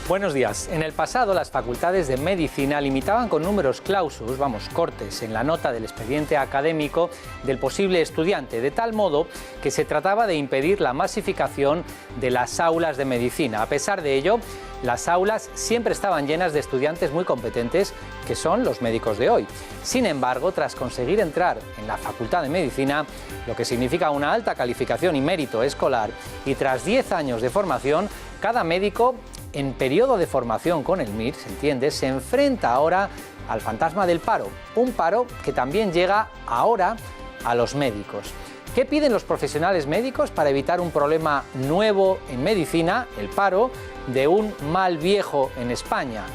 Buenos días. En el pasado, las facultades de medicina limitaban con números clausus, cortes, en la nota del expediente académico del posible estudiante, de tal modo que se trataba de impedir la masificación de las aulas de medicina. A pesar de ello, las aulas siempre estaban llenas de estudiantes muy competentes, que son los médicos de hoy. Sin embargo, tras conseguir entrar en la Facultad de Medicina, lo que significa una alta calificación y mérito escolar, y tras 10 años de formación, cada médico en periodo de formación con el MIR, se entiende, se enfrenta ahora al fantasma del paro, un paro que también llega ahora a los médicos. ¿Qué piden los profesionales médicos para evitar un problema nuevo en medicina, el paro, de un mal viejo en España,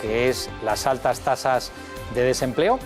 que es las altas tasas de desempleo?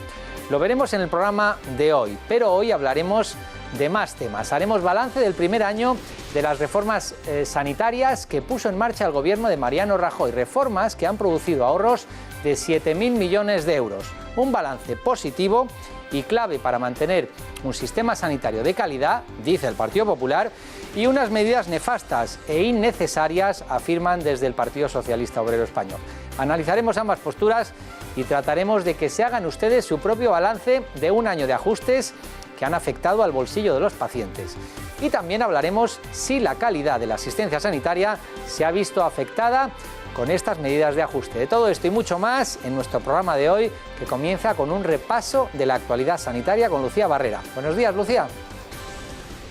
Lo veremos en el programa de hoy, pero hoy hablaremos de más temas. Haremos balance del primer año de las reformas sanitarias que puso en marcha el gobierno de Mariano Rajoy, reformas que han producido ahorros de 7.000 millones de euros. Un balance positivo y clave para mantener un sistema sanitario de calidad, dice el Partido Popular, y unas medidas nefastas e innecesarias, afirman desde el Partido Socialista Obrero Español. Analizaremos ambas posturas y trataremos de que se hagan ustedes su propio balance de un año de ajustes que han afectado al bolsillo de los pacientes. Y también hablaremos si la calidad de la asistencia sanitaria se ha visto afectada con estas medidas de ajuste. De todo esto y mucho más en nuestro programa de hoy, que comienza con un repaso de la actualidad sanitaria con Lucía Barrera. Buenos días, Lucía.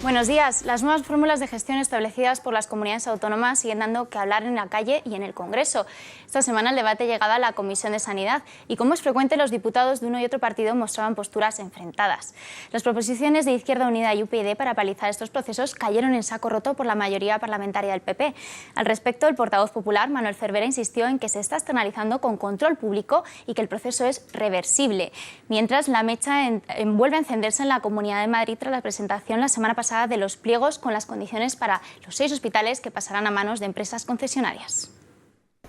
Buenos días. Las nuevas fórmulas de gestión establecidas por las comunidades autónomas siguen dando que hablar en la calle y en el Congreso. Esta semana el debate llegaba a la Comisión de Sanidad y, como es frecuente, los diputados de uno y otro partido mostraban posturas enfrentadas. Las proposiciones de Izquierda Unida y UPyD para palizar estos procesos cayeron en saco roto por la mayoría parlamentaria del PP. Al respecto, el portavoz popular, Manuel Cervera, insistió en que se está externalizando con control público y que el proceso es reversible. Mientras, la mecha vuelve a encenderse en la Comunidad de Madrid tras la presentación la semana pasada de los pliegos con las condiciones para los 6 hospitales que pasarán a manos de empresas concesionarias.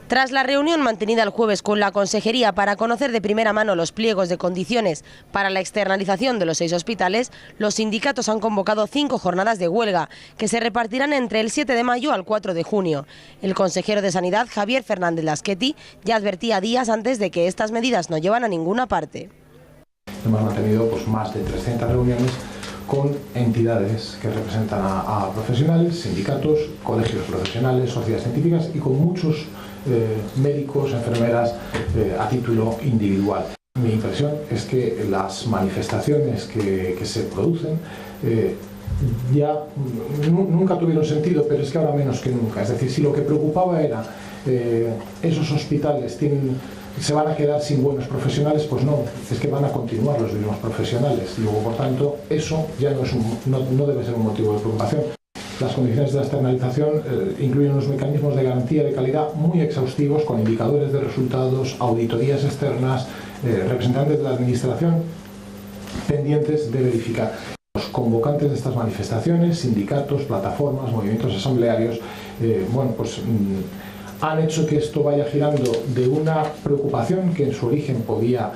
Tras la reunión mantenida el jueves con la Consejería para conocer de primera mano los pliegos de condiciones para la externalización de los 6 hospitales, los sindicatos han convocado 5 jornadas de huelga que se repartirán entre el 7 de mayo al 4 de junio. El consejero de Sanidad, Javier Fernández Lasqueti, ya advertía días antes de que estas medidas no llevan a ninguna parte. Hemos mantenido más de 300 reuniones con entidades que representan a profesionales, sindicatos, colegios profesionales, sociedades científicas y con muchos médicos, enfermeras a título individual. Mi impresión es que las manifestaciones que se producen ya nunca tuvieron sentido, pero es que ahora menos que nunca. Es decir, si lo que preocupaba era esos hospitales se van a quedar sin buenos profesionales, pues no, es que van a continuar los mismos profesionales. Y luego, por tanto, eso ya no debe ser un motivo de preocupación. Las condiciones de la externalización incluyen unos mecanismos de garantía de calidad muy exhaustivos, con indicadores de resultados, auditorías externas, representantes de la Administración pendientes de verificar. Los convocantes de estas manifestaciones, sindicatos, plataformas, movimientos asamblearios, han hecho que esto vaya girando de una preocupación que en su origen podía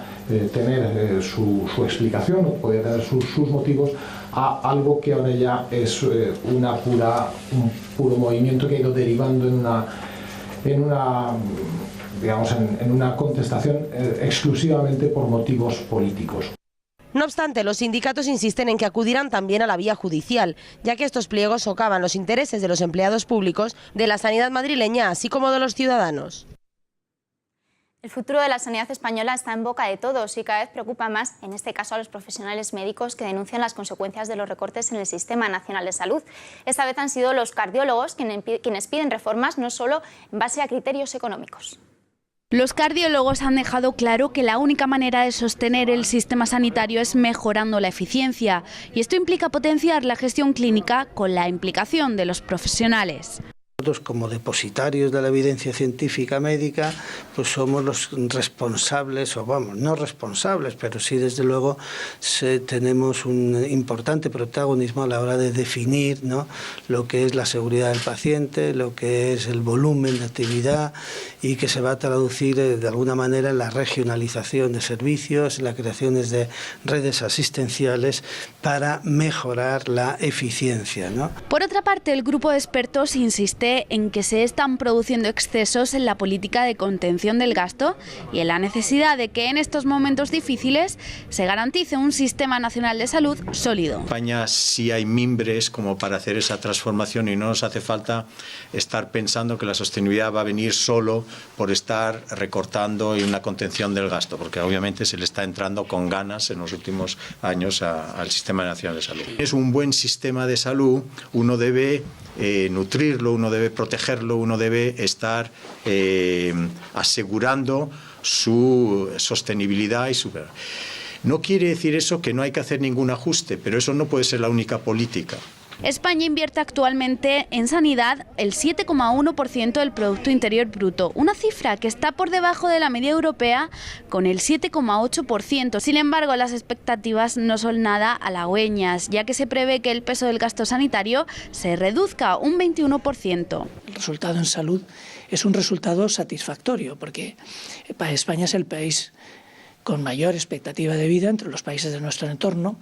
tener su explicación o podía tener sus motivos, a algo que ahora ya es un puro movimiento que ha ido derivando en una contestación exclusivamente por motivos políticos. No obstante, los sindicatos insisten en que acudirán también a la vía judicial, ya que estos pliegos socavan los intereses de los empleados públicos, de la sanidad madrileña, así como de los ciudadanos. El futuro de la sanidad española está en boca de todos y cada vez preocupa más, en este caso a los profesionales médicos que denuncian las consecuencias de los recortes en el Sistema Nacional de Salud. Esta vez han sido los cardiólogos quienes piden reformas no solo en base a criterios económicos. Los cardiólogos han dejado claro que la única manera de sostener el sistema sanitario es mejorando la eficiencia, y esto implica potenciar la gestión clínica con la implicación de los profesionales. Nosotros, como depositarios de la evidencia científica médica, pues somos los responsables, no responsables, pero sí desde luego tenemos un importante protagonismo a la hora de definir, ¿no?, lo que es la seguridad del paciente, lo que es el volumen de actividad, y que se va a traducir de alguna manera en la regionalización de servicios, en la creación de redes asistenciales para mejorar la eficiencia, ¿no? Por otra parte, el grupo de expertos insiste insiste en que se están produciendo excesos en la política de contención del gasto y en la necesidad de que en estos momentos difíciles se garantice un sistema nacional de salud sólido. En España sí hay mimbres como para hacer esa transformación y no nos hace falta estar pensando que la sostenibilidad va a venir solo por estar recortando y una contención del gasto, porque obviamente se le está entrando con ganas en los últimos años al Sistema Nacional de Salud. Es un buen sistema de salud, uno debe nutrirlo, uno debe protegerlo, uno debe estar asegurando su sostenibilidad y su... No quiere decir eso que no hay que hacer ningún ajuste, pero eso no puede ser la única política. España invierte actualmente en sanidad el 7,1% del Producto Interior Bruto, una cifra que está por debajo de la media europea con el 7,8%. Sin embargo, las expectativas no son nada halagüeñas, ya que se prevé que el peso del gasto sanitario se reduzca un 21%. El resultado en salud es un resultado satisfactorio, porque España es el país con mayor expectativa de vida entre los países de nuestro entorno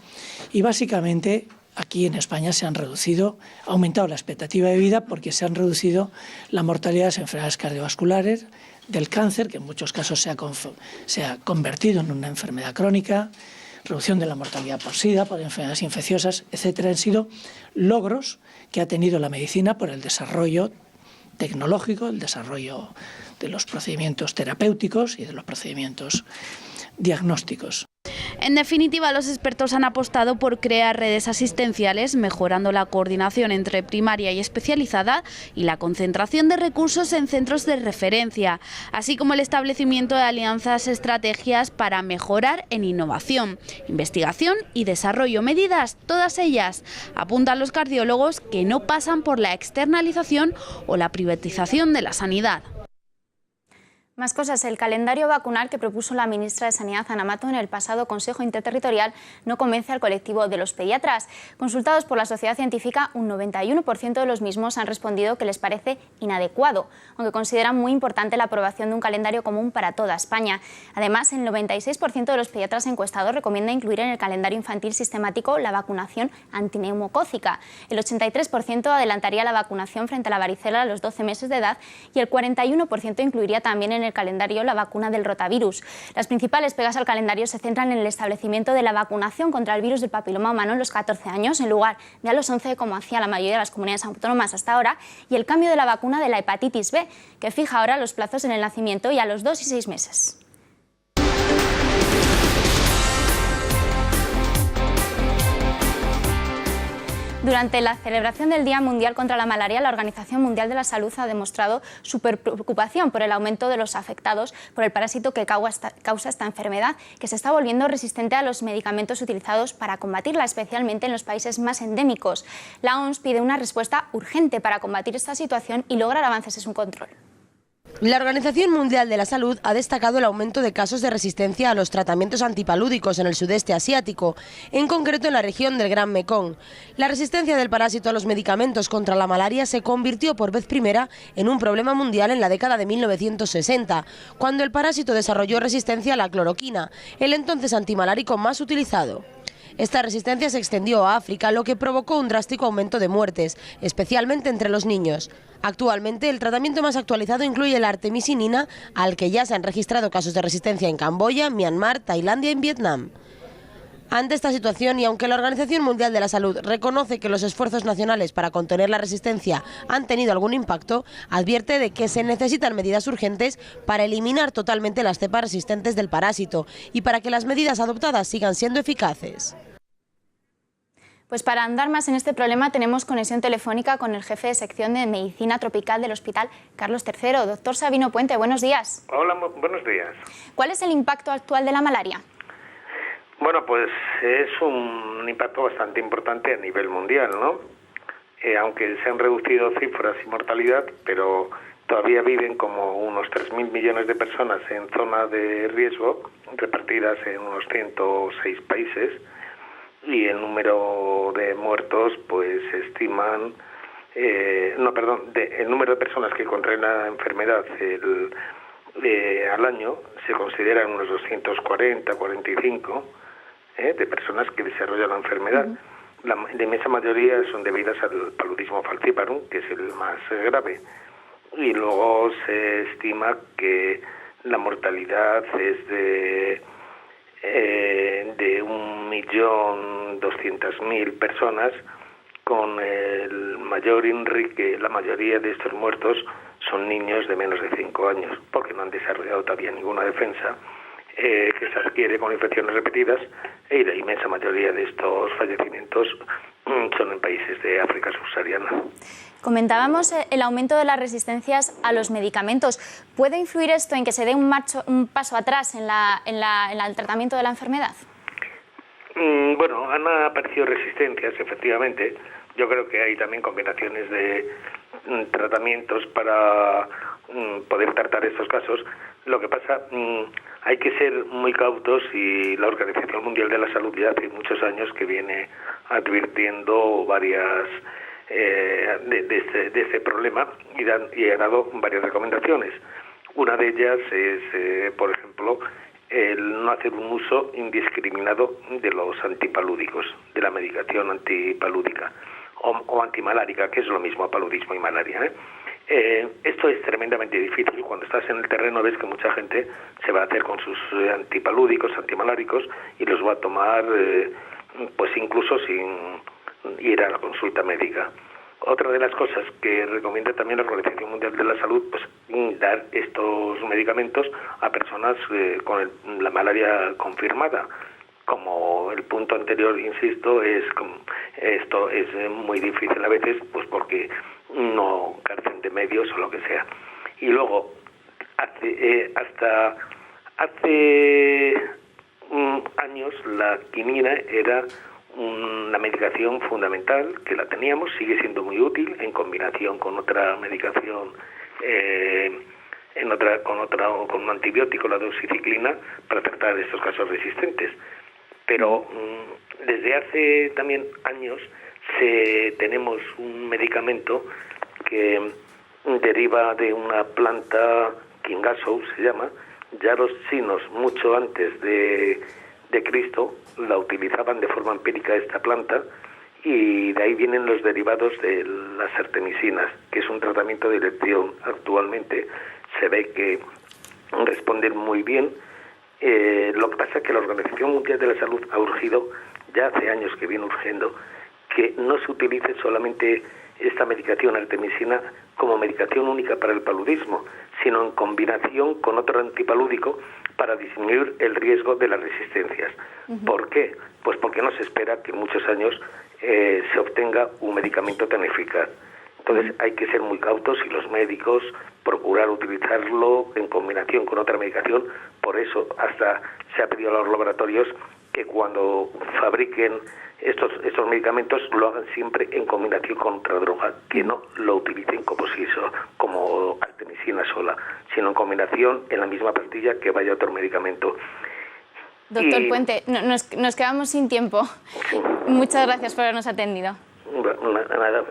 y básicamente aquí en España ha aumentado la expectativa de vida porque se han reducido la mortalidad de las enfermedades cardiovasculares, del cáncer, que en muchos casos se ha convertido en una enfermedad crónica, reducción de la mortalidad por SIDA, por enfermedades infecciosas, etcétera. Han sido logros que ha tenido la medicina por el desarrollo tecnológico, el desarrollo de los procedimientos terapéuticos y de los procedimientos diagnósticos. En definitiva, los expertos han apostado por crear redes asistenciales, mejorando la coordinación entre primaria y especializada y la concentración de recursos en centros de referencia, así como el establecimiento de alianzas estrategias para mejorar en innovación, investigación y desarrollo. Medidas, todas ellas, apuntan los cardiólogos, que no pasan por la externalización o la privatización de la sanidad. Más cosas. El calendario vacunal que propuso la ministra de Sanidad, Ana Mato, en el pasado Consejo Interterritorial no convence al colectivo de los pediatras. Consultados por la sociedad científica, un 91% de los mismos han respondido que les parece inadecuado, aunque consideran muy importante la aprobación de un calendario común para toda España. Además, el 96% de los pediatras encuestados recomienda incluir en el calendario infantil sistemático la vacunación antineumocócica. El 83% adelantaría la vacunación frente a la varicela a los 12 meses de edad y el 41% incluiría también en el calendario la vacuna del rotavirus. Las principales pegas al calendario se centran en el establecimiento de la vacunación contra el virus del papiloma humano en los 14 años, en lugar de a los 11, como hacía la mayoría de las comunidades autónomas hasta ahora, y el cambio de la vacuna de la hepatitis B, que fija ahora los plazos en el nacimiento y a los 2 y 6 meses. Durante la celebración del Día Mundial contra la Malaria, la Organización Mundial de la Salud ha demostrado su preocupación por el aumento de los afectados por el parásito que causa esta enfermedad, que se está volviendo resistente a los medicamentos utilizados para combatirla, especialmente en los países más endémicos. La OMS pide una respuesta urgente para combatir esta situación y lograr avances en su control. La Organización Mundial de la Salud ha destacado el aumento de casos de resistencia a los tratamientos antipalúdicos en el sudeste asiático, en concreto en la región del Gran Mekong. La resistencia del parásito a los medicamentos contra la malaria se convirtió por vez primera en un problema mundial en la década de 1960, cuando el parásito desarrolló resistencia a la cloroquina, el entonces antimalárico más utilizado. Esta resistencia se extendió a África, lo que provocó un drástico aumento de muertes, especialmente entre los niños. Actualmente, el tratamiento más actualizado incluye la artemisinina, al que ya se han registrado casos de resistencia en Camboya, Myanmar, Tailandia y Vietnam. Ante esta situación, y aunque la Organización Mundial de la Salud reconoce que los esfuerzos nacionales para contener la resistencia han tenido algún impacto, advierte de que se necesitan medidas urgentes para eliminar totalmente las cepas resistentes del parásito y para que las medidas adoptadas sigan siendo eficaces. Pues para andar más en este problema tenemos conexión telefónica con el jefe de sección de Medicina Tropical del Hospital Carlos III, doctor Sabino Puente. Buenos días. Hola, buenos días. ¿Cuál es el impacto actual de la malaria? Bueno, pues es un impacto bastante importante a nivel mundial, ¿no? Aunque se han reducido cifras y mortalidad, pero todavía viven como unos 3.000 millones de personas en zona de riesgo, repartidas en unos 106 países, y el número de muertos, pues se estiman, el número de personas que contraen la enfermedad al año se consideran unos 240, 45 de personas que desarrollan la enfermedad. La inmensa mayoría son debidas al paludismo falciparum, que es el más grave. Y luego se estima que la mortalidad es de 1.200.000 personas, con el mayor INRI, la mayoría de estos muertos son niños de menos de 5 años, porque no han desarrollado todavía ninguna defensa que se adquiere con infecciones repetidas, y la inmensa mayoría de estos fallecimientos son en países de África subsahariana. Comentábamos el aumento de las resistencias a los medicamentos. ¿Puede influir esto en que se dé un paso atrás en el tratamiento de la enfermedad? Bueno, han aparecido resistencias, efectivamente. Yo creo que hay también combinaciones de tratamientos para poder tratar estos casos. Lo que pasa, hay que ser muy cautos, y la Organización Mundial de la Salud ya hace muchos años que viene advirtiendo varias de este problema, y ha dado varias recomendaciones. Una de ellas es, por ejemplo, el no hacer un uso indiscriminado de los antipalúdicos, de la medicación antipalúdica o antimalárica, que es lo mismo a paludismo y malaria. Esto es tremendamente difícil. Cuando estás en el terreno ves que mucha gente se va a hacer con sus antipalúdicos, antimaláricos, y los va a tomar pues incluso sin ir a la consulta médica. Otra de las cosas que recomienda también la Organización Mundial de la Salud, pues dar estos medicamentos a personas con la malaria confirmada. Como el punto anterior, insisto, esto es muy difícil a veces, pues porque no carecen de medios o lo que sea. Y luego, hasta hace años, la quinina era una medicación fundamental, que la teníamos, sigue siendo muy útil en combinación con otra medicación, con un antibiótico, la doxiciclina, para tratar estos casos resistentes. Pero desde hace también años tenemos un medicamento que deriva de una planta, Kingasou se llama. Ya los chinos, mucho antes de Cristo, la utilizaban de forma empírica esta planta, y de ahí vienen los derivados de las artemisinas, que es un tratamiento de elección. Actualmente se ve que responden muy bien. Lo que pasa es que la Organización Mundial de la Salud ha urgido, ya hace años que viene urgiendo, que no se utilice solamente esta medicación artemisina como medicación única para el paludismo, sino en combinación con otro antipalúdico para disminuir el riesgo de las resistencias. ¿Por qué? Pues porque no se espera que en muchos años se obtenga un medicamento tan eficaz. Entonces hay que ser muy cautos, y los médicos procurar utilizarlo en combinación con otra medicación. Por eso hasta se ha pedido a los laboratorios que cuando fabriquen estos medicamentos lo hagan siempre en combinación con otra droga, que no lo utilicen como artemisina sola, sino en combinación en la misma pastilla que vaya otro medicamento. Doctor Puente, nos quedamos sin tiempo. Sí. Muchas gracias por habernos atendido. Nada.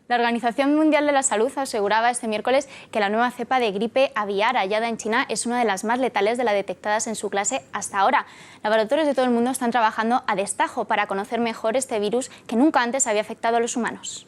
La Organización Mundial de la Salud aseguraba este miércoles que la nueva cepa de gripe aviar hallada en China es una de las más letales de las detectadas en su clase hasta ahora. Laboratorios de todo el mundo están trabajando a destajo para conocer mejor este virus que nunca antes había afectado a los humanos.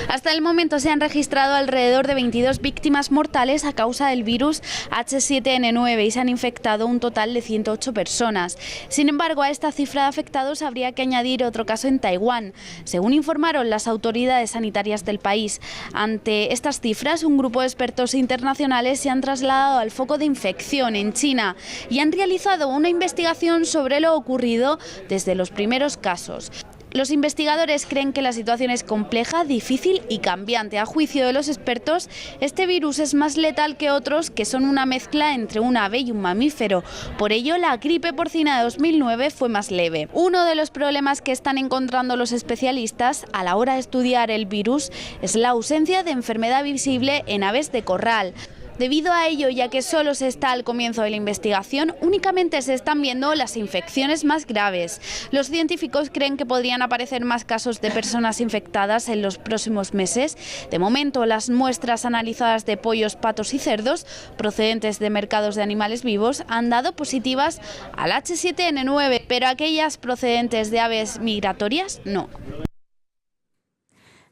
Hasta el momento se han registrado alrededor de 22 víctimas mortales a causa del virus H7N9 y se han infectado un total de 108 personas. Sin embargo, a esta cifra de afectados habría que añadir otro caso en Taiwán, según informaron las autoridades sanitarias del país. Ante estas cifras, un grupo de expertos internacionales se han trasladado al foco de infección en China y han realizado una investigación sobre lo ocurrido desde los primeros casos. Los investigadores creen que la situación es compleja, difícil y cambiante. A juicio de los expertos, este virus es más letal que otros que son una mezcla entre un ave y un mamífero. Por ello, la gripe porcina de 2009 fue más leve. Uno de los problemas que están encontrando los especialistas a la hora de estudiar el virus es la ausencia de enfermedad visible en aves de corral. Debido a ello, ya que solo se está al comienzo de la investigación, únicamente se están viendo las infecciones más graves. Los científicos creen que podrían aparecer más casos de personas infectadas en los próximos meses. De momento, las muestras analizadas de pollos, patos y cerdos, procedentes de mercados de animales vivos, han dado positivas al H7N9, pero aquellas procedentes de aves migratorias no.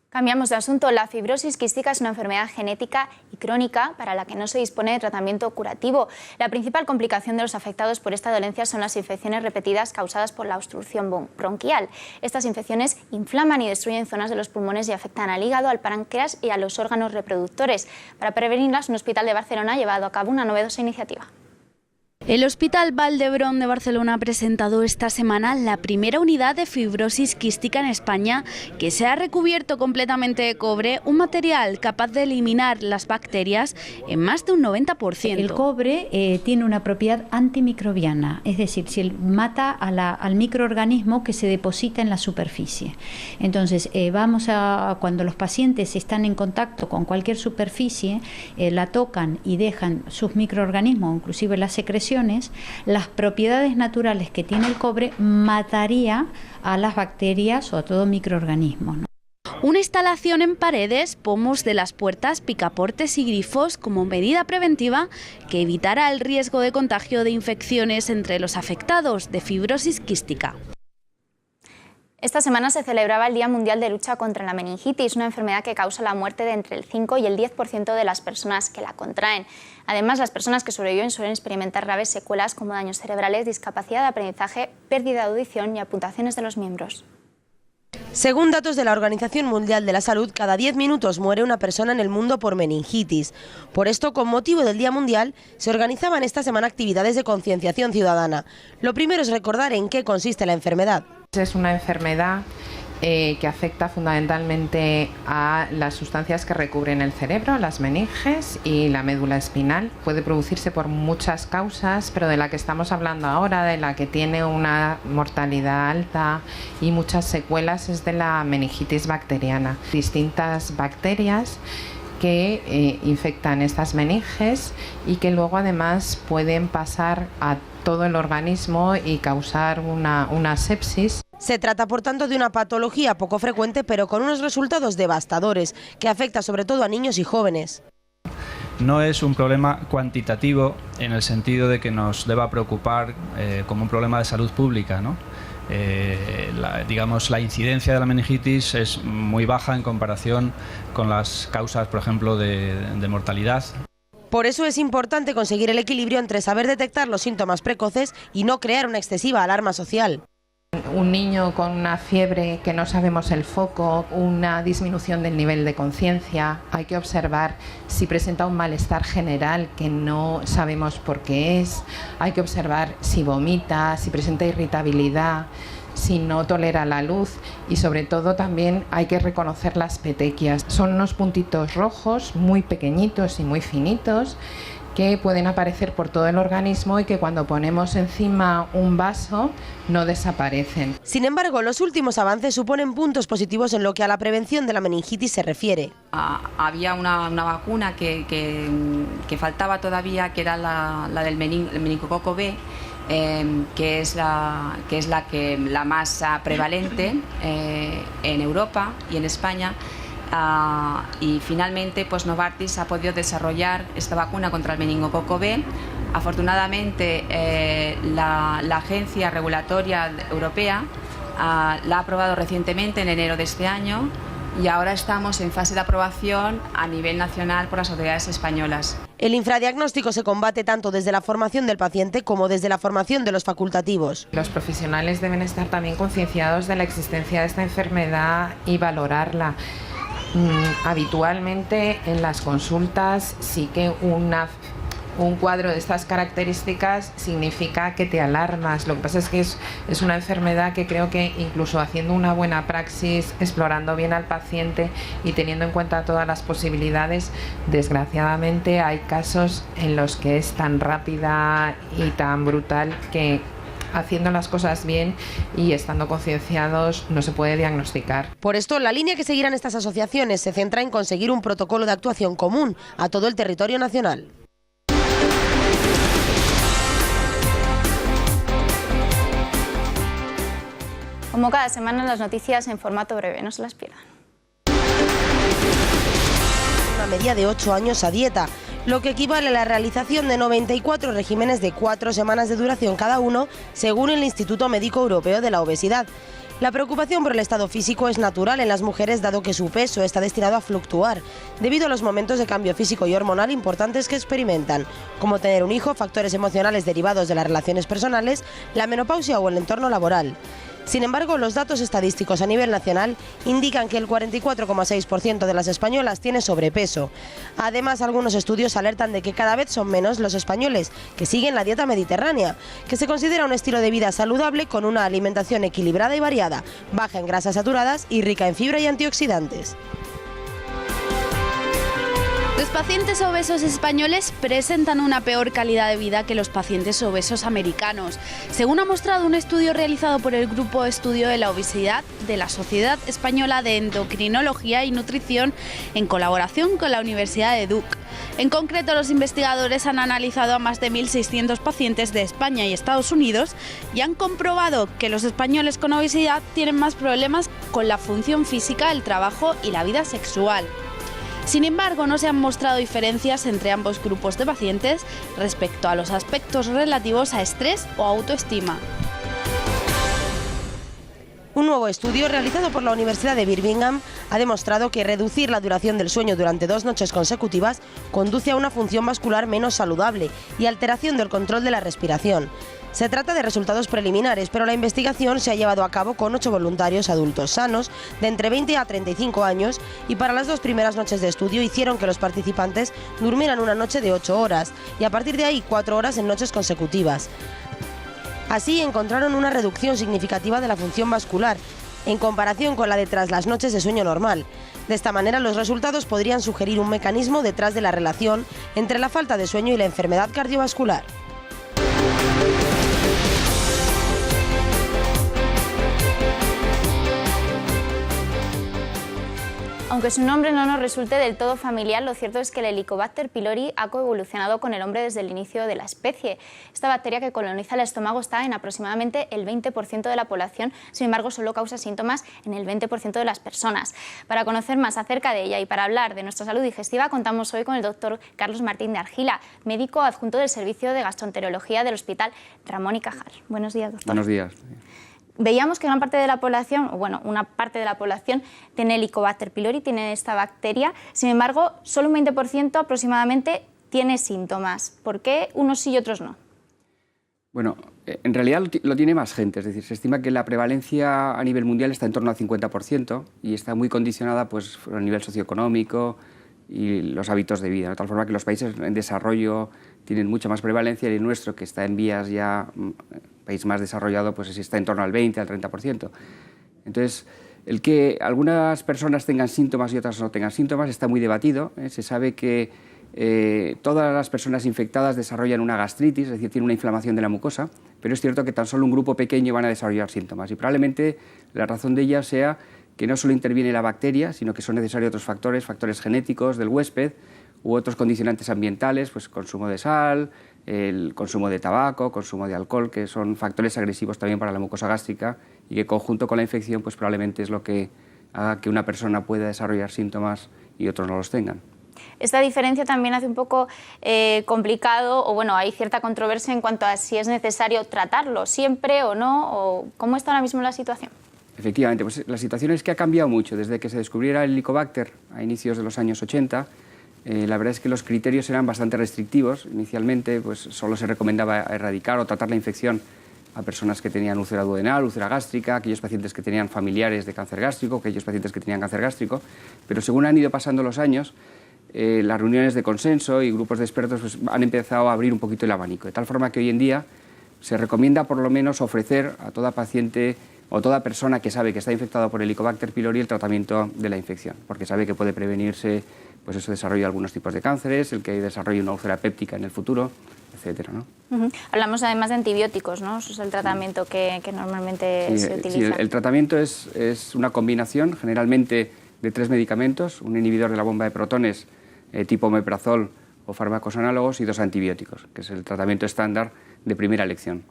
Cambiamos de asunto. La fibrosis quística es una enfermedad genética y crónica para la que no se dispone de tratamiento curativo. La principal complicación de los afectados por esta dolencia son las infecciones repetidas causadas por la obstrucción bronquial. Estas infecciones inflaman y destruyen zonas de los pulmones y afectan al hígado, al páncreas y a los órganos reproductores. Para prevenirlas, un hospital de Barcelona ha llevado a cabo una novedosa iniciativa. El Hospital Vall d'Hebron de Barcelona ha presentado esta semana la primera unidad de fibrosis quística en España, que se ha recubierto completamente de cobre, un material capaz de eliminar las bacterias en más de un 90%. El cobre tiene una propiedad antimicrobiana, es decir, mata al microorganismo que se deposita en la superficie. Entonces, cuando los pacientes están en contacto con cualquier superficie, la tocan y dejan sus microorganismos, inclusive las secreciones, las propiedades naturales que tiene el cobre mataría a las bacterias o a todo microorganismo, ¿no? Una instalación en paredes, pomos de las puertas, picaportes y grifos como medida preventiva que evitará el riesgo de contagio de infecciones entre los afectados de fibrosis quística. Esta semana se celebraba el Día Mundial de Lucha contra la Meningitis, una enfermedad que causa la muerte de entre el 5 y el 10% de las personas que la contraen. Además, las personas que sobreviven suelen experimentar graves secuelas como daños cerebrales, discapacidad de aprendizaje, pérdida de audición y amputaciones de los miembros. Según datos de la Organización Mundial de la Salud, cada 10 minutos muere una persona en el mundo por meningitis. Por esto, con motivo del Día Mundial, se organizaban esta semana actividades de concienciación ciudadana. Lo primero es recordar en qué consiste la enfermedad. Es una enfermedad que afecta fundamentalmente a las sustancias que recubren el cerebro, las meninges y la médula espinal. Puede producirse por muchas causas, pero de la que estamos hablando ahora, de la que tiene una mortalidad alta y muchas secuelas, es de la meningitis bacteriana. Distintas bacterias que infectan estas meninges y que luego además pueden pasar a todo el organismo y causar una sepsis. Se trata, por tanto, de una patología poco frecuente, pero con unos resultados devastadores, que afecta sobre todo a niños y jóvenes. No es un problema cuantitativo en el sentido de que nos deba preocupar como un problema de salud pública, ¿no? La incidencia de la meningitis es muy baja en comparación con las causas, por ejemplo, de mortalidad. Por eso es importante conseguir el equilibrio entre saber detectar los síntomas precoces y no crear una excesiva alarma social. Un niño con una fiebre que no sabemos el foco, una disminución del nivel de conciencia, hay que observar si presenta un malestar general que no sabemos por qué es, hay que observar si vomita, si presenta irritabilidad, si no tolera la luz y sobre todo también hay que reconocer las petequias. Son unos puntitos rojos muy pequeñitos y muy finitos que pueden aparecer por todo el organismo y que cuando ponemos encima un vaso no desaparecen. Sin embargo, los últimos avances suponen puntos positivos en lo que a la prevención de la meningitis se refiere. Había una vacuna que faltaba todavía, que era la del meningococo B, que es la más prevalente en Europa y en España. Y finalmente pues Novartis ha podido desarrollar esta vacuna contra el meningococo B. Afortunadamente la Agencia Regulatoria Europea la ha aprobado recientemente en enero de este año y ahora estamos en fase de aprobación a nivel nacional por las autoridades españolas. El infradiagnóstico se combate tanto desde la formación del paciente como desde la formación de los facultativos. Los profesionales deben estar también concienciados de la existencia de esta enfermedad y valorarla. Habitualmente en las consultas sí que un cuadro de estas características significa que te alarmas. Lo que pasa es que es una enfermedad que creo que incluso haciendo una buena praxis, explorando bien al paciente y teniendo en cuenta todas las posibilidades, desgraciadamente hay casos en los que es tan rápida y tan brutal que haciendo las cosas bien y estando concienciados no se puede diagnosticar. Por esto, la línea que seguirán estas asociaciones se centra en conseguir un protocolo de actuación común a todo el territorio nacional. Como cada semana, las noticias en formato breve, no se las pierdan. Una media de 8 años a dieta, lo que equivale a la realización de 94 regímenes de 4 semanas de duración cada uno, según el Instituto Médico Europeo de la Obesidad. La preocupación por el estado físico es natural en las mujeres, dado que su peso está destinado a fluctuar, debido a los momentos de cambio físico y hormonal importantes que experimentan, como tener un hijo, factores emocionales derivados de las relaciones personales, la menopausia o el entorno laboral. Sin embargo, los datos estadísticos a nivel nacional indican que el 44,6% de las españolas tiene sobrepeso. Además, algunos estudios alertan de que cada vez son menos los españoles que siguen la dieta mediterránea, que se considera un estilo de vida saludable con una alimentación equilibrada y variada, baja en grasas saturadas y rica en fibra y antioxidantes. Los pacientes obesos españoles presentan una peor calidad de vida que los pacientes obesos americanos, según ha mostrado un estudio realizado por el Grupo de Estudio de la Obesidad de la Sociedad Española de Endocrinología y Nutrición en colaboración con la Universidad de Duke. En concreto, los investigadores han analizado a más de 1.600 pacientes de España y Estados Unidos y han comprobado que los españoles con obesidad tienen más problemas con la función física, el trabajo y la vida sexual. Sin embargo, no se han mostrado diferencias entre ambos grupos de pacientes respecto a los aspectos relativos a estrés o autoestima. Un nuevo estudio realizado por la Universidad de Birmingham ha demostrado que reducir la duración del sueño durante 2 noches consecutivas conduce a una función vascular menos saludable y alteración del control de la respiración. Se trata de resultados preliminares, pero la investigación se ha llevado a cabo con 8 voluntarios adultos sanos de entre 20 a 35 años y para las 2 primeras noches de estudio hicieron que los participantes durmieran una noche de 8 horas y a partir de ahí 4 horas en noches consecutivas. Así encontraron una reducción significativa de la función vascular en comparación con la de tras las noches de sueño normal. De esta manera, los resultados podrían sugerir un mecanismo detrás de la relación entre la falta de sueño y la enfermedad cardiovascular. Aunque su nombre no nos resulte del todo familiar, lo cierto es que el Helicobacter pylori ha coevolucionado con el hombre desde el inicio de la especie. Esta bacteria que coloniza el estómago está en aproximadamente el 20% de la población, sin embargo solo causa síntomas en el 20% de las personas. Para conocer más acerca de ella y para hablar de nuestra salud digestiva, contamos hoy con el doctor Carlos Martín de Argila, médico adjunto del Servicio de Gastroenterología del Hospital Ramón y Cajal. Buenos días, doctor. Buenos días. Veíamos que gran parte de la población, una parte de la población tiene Helicobacter pylori, tiene esta bacteria. Sin embargo, solo un 20% aproximadamente tiene síntomas. ¿Por qué unos sí y otros no? Bueno, en realidad lo tiene más gente. Es decir, se estima que la prevalencia a nivel mundial está en torno al 50% y está muy condicionada pues, a nivel socioeconómico y los hábitos de vida. De tal forma que los países en desarrollo tienen mucha más prevalencia y el nuestro, que está en vías ya, país más desarrollado, pues está en torno al 20, al 30%. Entonces, el que algunas personas tengan síntomas y otras no tengan síntomas está muy debatido. Se sabe que todas las personas infectadas desarrollan una gastritis, es decir, tienen una inflamación de la mucosa, pero es cierto que tan solo un grupo pequeño van a desarrollar síntomas y probablemente la razón de ella sea que no solo interviene la bacteria, sino que son necesarios otros factores, factores genéticos del huésped u otros condicionantes ambientales, pues consumo de sal, el consumo de tabaco, consumo de alcohol, que son factores agresivos también para la mucosa gástrica y que conjunto con la infección pues probablemente es lo que haga que una persona pueda desarrollar síntomas y otros no los tengan. Esta diferencia también hace un poco complicado, o bueno, hay cierta controversia en cuanto a si es necesario tratarlo siempre o no, o cómo está ahora mismo la situación. Efectivamente, pues la situación es que ha cambiado mucho desde que se descubriera el Helicobacter a inicios de los años 80. La verdad es que los criterios eran bastante restrictivos. Inicialmente pues, solo se recomendaba erradicar o tratar la infección a personas que tenían úlcera duodenal, úlcera gástrica, aquellos pacientes que tenían familiares de cáncer gástrico, aquellos pacientes que tenían cáncer gástrico. Pero según han ido pasando los años, las reuniones de consenso y grupos de expertos pues, han empezado a abrir un poquito el abanico, de tal forma que hoy en día se recomienda por lo menos ofrecer a toda paciente o toda persona que sabe que está infectada por Helicobacter pylori el tratamiento de la infección, porque sabe que puede prevenirse pues eso, desarrollo de algunos tipos de cánceres, el que desarrolle una úlcera péptica en el futuro, etcétera, ¿no? Hablamos además de antibióticos, ¿no? Eso es el tratamiento que normalmente se utiliza. Sí, el tratamiento es una combinación generalmente de 3 medicamentos, un inhibidor de la bomba de protones tipo omeprazol o fármacos análogos y 2 antibióticos, que es el tratamiento estándar de primera elección.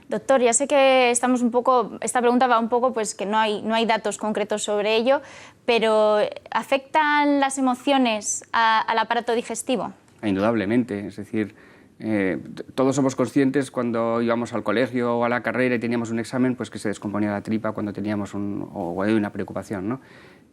Doctor, ya sé que estamos un poco, esta pregunta va un poco, pues que no hay datos concretos sobre ello, pero ¿afectan las emociones al aparato digestivo? Indudablemente, es decir, todos somos conscientes cuando íbamos al colegio o a la carrera y teníamos un examen, pues que se descomponía la tripa cuando teníamos una preocupación, ¿no?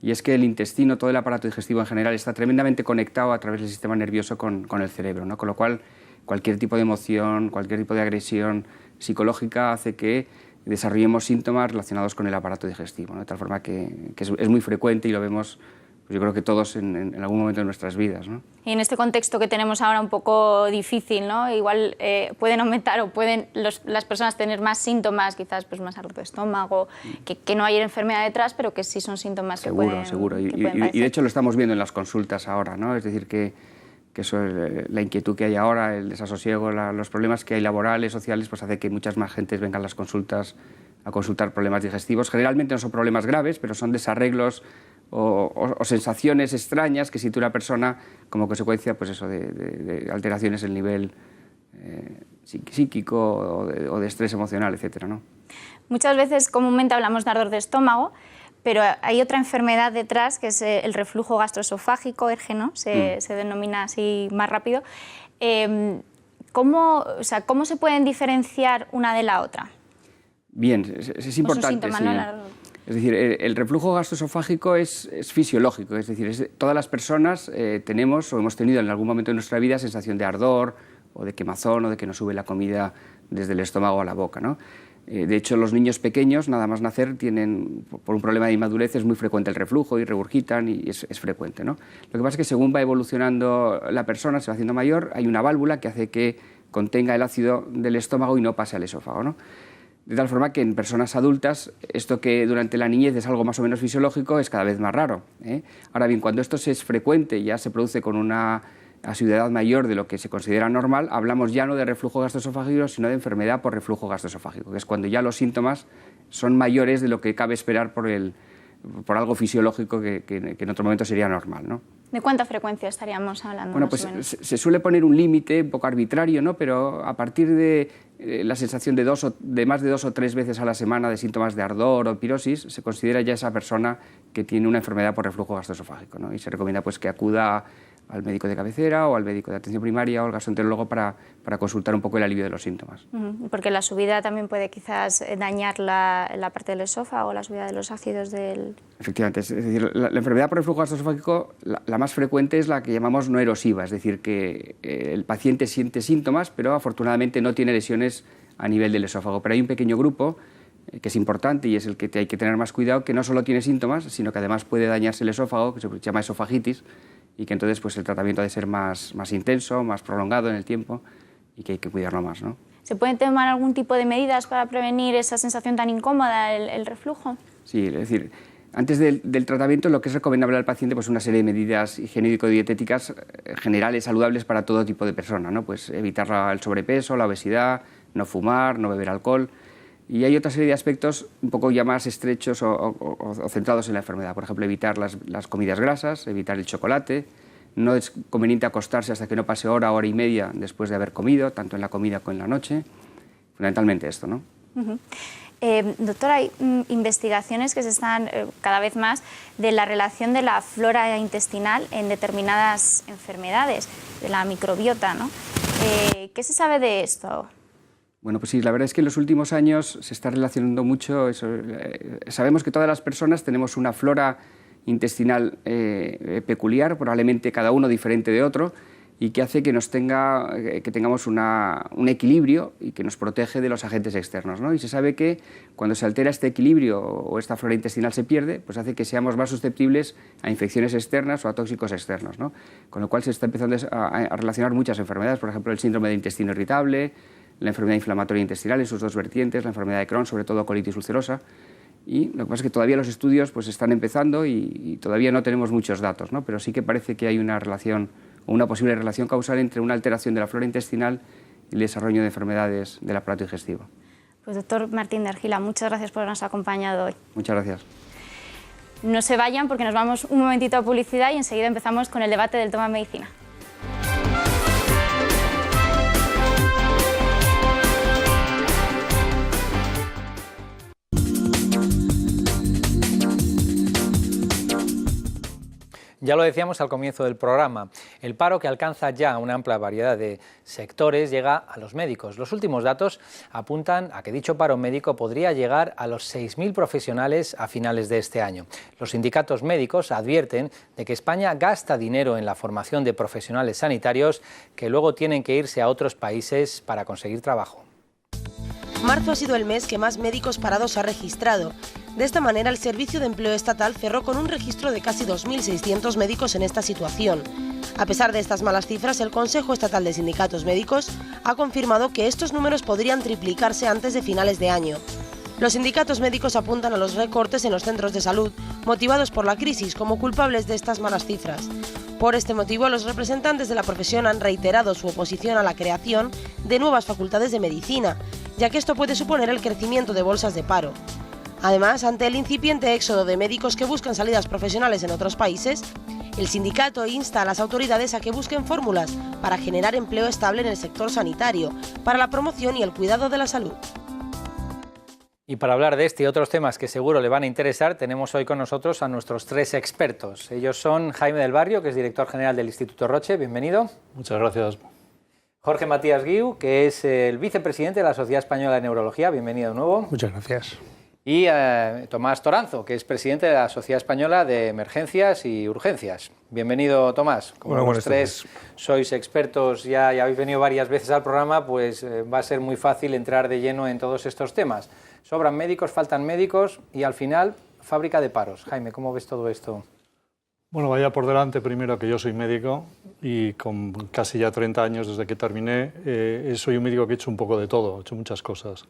Y es que el intestino, todo el aparato digestivo en general, está tremendamente conectado a través del sistema nervioso con el cerebro, ¿no? Con lo cual, cualquier tipo de emoción, cualquier tipo de agresión psicológica hace que desarrollemos síntomas relacionados con el aparato digestivo, ¿no? De tal forma que es muy frecuente y lo vemos, pues yo creo que todos en algún momento de nuestras vidas, ¿no? Y en este contexto que tenemos ahora un poco difícil, ¿no? Igual pueden aumentar o pueden las personas tener más síntomas, quizás pues más dolor de estómago, que no hay enfermedad detrás, pero que sí son síntomas seguro, que pueden Seguro, y de hecho lo estamos viendo en las consultas ahora, ¿no? Es decir, que eso, la inquietud que hay ahora, el desasosiego, los problemas que hay laborales, sociales, pues hace que muchas más gentes vengan a las consultas a consultar problemas digestivos. Generalmente no son problemas graves, pero son desarreglos o sensaciones extrañas que siente una persona como consecuencia pues eso, de alteraciones en el nivel psíquico o de estrés emocional, etcétera, ¿no? Muchas veces comúnmente hablamos de ardor de estómago, pero hay otra enfermedad detrás, que es el reflujo gastroesofágico, ERGE, ¿no? Se denomina así más rápido. ¿Cómo se pueden diferenciar una de la otra? Bien, es importante. Síntoma, sí. ¿no? Es decir, el reflujo gastroesofágico es fisiológico, es decir, todas las personas tenemos o hemos tenido en algún momento de nuestra vida sensación de ardor o de quemazón o de que nos sube la comida desde el estómago a la boca, ¿no? De hecho, los niños pequeños, nada más nacer, tienen, por un problema de inmadurez, es muy frecuente el reflujo y regurgitan y es frecuente, ¿no? Lo que pasa es que según va evolucionando la persona, se va haciendo mayor, hay una válvula que hace que contenga el ácido del estómago y no pase al esófago, ¿no? De tal forma que en personas adultas, esto que durante la niñez es algo más o menos fisiológico, es cada vez más raro, ¿eh? Ahora bien, cuando esto es frecuente y ya se produce con una asiduidad mayor de lo que se considera normal, hablamos ya no de reflujo gastroesofágico, sino de enfermedad por reflujo gastroesofágico, que es cuando ya los síntomas son mayores de lo que cabe esperar por algo fisiológico que en otro momento sería normal, ¿no? ¿De cuánta frecuencia estaríamos hablando? Bueno, pues se suele poner un límite un poco arbitrario, ¿no? Pero a partir de la sensación de más de 2 o 3 veces a la semana de síntomas de ardor o pirosis, se considera ya esa persona que tiene una enfermedad por reflujo gastroesofágico, ¿no? Y se recomienda pues, que acuda al médico de cabecera o al médico de atención primaria o al gastroenterólogo para consultar un poco el alivio de los síntomas. Porque la subida también puede quizás dañar la parte del esófago, la subida de los ácidos del... Efectivamente, es decir, la enfermedad por reflujo gastroesofágico, la más frecuente es la que llamamos no erosiva, es decir, que el paciente siente síntomas, pero afortunadamente no tiene lesiones a nivel del esófago. Pero hay un pequeño grupo que es importante y es el que hay que tener más cuidado, que no solo tiene síntomas, sino que además puede dañarse el esófago, que se llama esofagitis, y que entonces pues, el tratamiento ha de ser más intenso, más prolongado en el tiempo y que hay que cuidarlo más, ¿no? ¿Se pueden tomar algún tipo de medidas para prevenir esa sensación tan incómoda, el reflujo? Sí, es decir, antes del tratamiento lo que es recomendable al paciente pues una serie de medidas higiénico-dietéticas generales, saludables para todo tipo de persona, ¿no? Pues evitar el sobrepeso, la obesidad, no fumar, no beber alcohol. Y hay otra serie de aspectos un poco ya más estrechos o centrados en la enfermedad. Por ejemplo, evitar las comidas grasas, evitar el chocolate. No es conveniente acostarse hasta que no pase hora y media después de haber comido, tanto en la comida como en la noche. Fundamentalmente esto, ¿no? Doctor, hay investigaciones que se están cada vez más de la relación de la flora intestinal en determinadas enfermedades, de la microbiota, ¿no? ¿Qué se sabe de esto? Bueno, pues sí, la verdad es que en los últimos años se está relacionando mucho eso. Sabemos que todas las personas tenemos una flora intestinal peculiar, probablemente cada uno diferente de otro, y que hace que tengamos un equilibrio y que nos protege de los agentes externos, ¿no? Y se sabe que cuando se altera este equilibrio o esta flora intestinal se pierde, pues hace que seamos más susceptibles a infecciones externas o a tóxicos externos, ¿no? Con lo cual se está empezando a relacionar muchas enfermedades, por ejemplo, el síndrome de intestino irritable, la enfermedad inflamatoria intestinal en sus dos vertientes, la enfermedad de Crohn, sobre todo colitis ulcerosa, Y lo que pasa es que todavía los estudios pues, están empezando y todavía no tenemos muchos datos, ¿no? Pero sí que parece que hay una relación o una posible relación causal entre una alteración de la flora intestinal y el desarrollo de enfermedades del aparato digestivo. Pues doctor Martín de Argila, muchas gracias por habernos acompañado hoy. Muchas gracias. No se vayan porque nos vamos un momentito a publicidad y enseguida empezamos con el debate del Toma Medicina. Ya lo decíamos al comienzo del programa, el paro, que alcanza ya una amplia variedad de sectores, llega a los médicos. Los últimos datos apuntan a que dicho paro médico podría llegar a los 6.000 profesionales a finales de este año. Los sindicatos médicos advierten de que España gasta dinero en la formación de profesionales sanitarios que luego tienen que irse a otros países para conseguir trabajo. Marzo ha sido el mes que más médicos parados ha registrado. De esta manera, el Servicio de Empleo Estatal cerró con un registro de casi 2.600 médicos en esta situación. A pesar de estas malas cifras, el Consejo Estatal de Sindicatos Médicos ha confirmado que estos números podrían triplicarse antes de finales de año. Los sindicatos médicos apuntan a los recortes en los centros de salud, motivados por la crisis, como culpables de estas malas cifras. Por este motivo, los representantes de la profesión han reiterado su oposición a la creación de nuevas facultades de medicina, ya que esto puede suponer el crecimiento de bolsas de paro. Además, ante el incipiente éxodo de médicos que buscan salidas profesionales en otros países, el sindicato insta a las autoridades a que busquen fórmulas para generar empleo estable en el sector sanitario, para la promoción y el cuidado de la salud. Y para hablar de este y otros temas que seguro le van a interesar, tenemos hoy con nosotros a nuestros tres expertos. Ellos son Jaime del Barrio, que es director general del Instituto Roche, bienvenido. Muchas gracias. Jorge Matías Guiu, que es el vicepresidente de la Sociedad Española de Neurología, bienvenido de nuevo. Muchas gracias. Y Tomás Toranzo, que es presidente de la Sociedad Española de Emergencias y Urgencias. Bienvenido, Tomás. Como los tres sois expertos, ya habéis venido varias veces al programa, pues va a ser muy fácil entrar de lleno en todos estos temas. Sobran médicos, faltan médicos y al final, fábrica de paros. Jaime, ¿cómo ves todo esto? Bueno, vaya por delante primero que yo soy médico y con casi ya 30 años desde que terminé, soy un médico que he hecho un poco de todo, he hecho muchas cosas.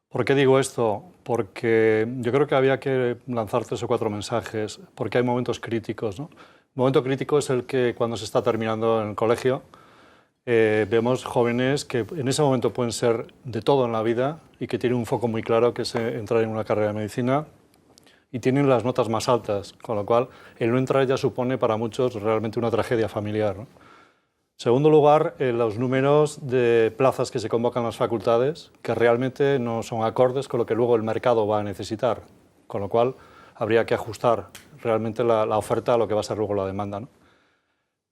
¿Por qué digo esto? Porque yo creo que había que lanzar 3 o 4 mensajes, porque hay momentos críticos, ¿no? Un momento crítico es el que cuando se está terminando en el colegio, vemos jóvenes que en ese momento pueden ser de todo en la vida y que tienen un foco muy claro, que es entrar en una carrera de medicina, y tienen las notas más altas, con lo cual el no entrar ya supone para muchos realmente una tragedia familiar, ¿no? En segundo lugar, los números de plazas que se convocan en las facultades, que realmente no son acordes con lo que luego el mercado va a necesitar, con lo cual habría que ajustar realmente la oferta a lo que va a ser luego la demanda, ¿no?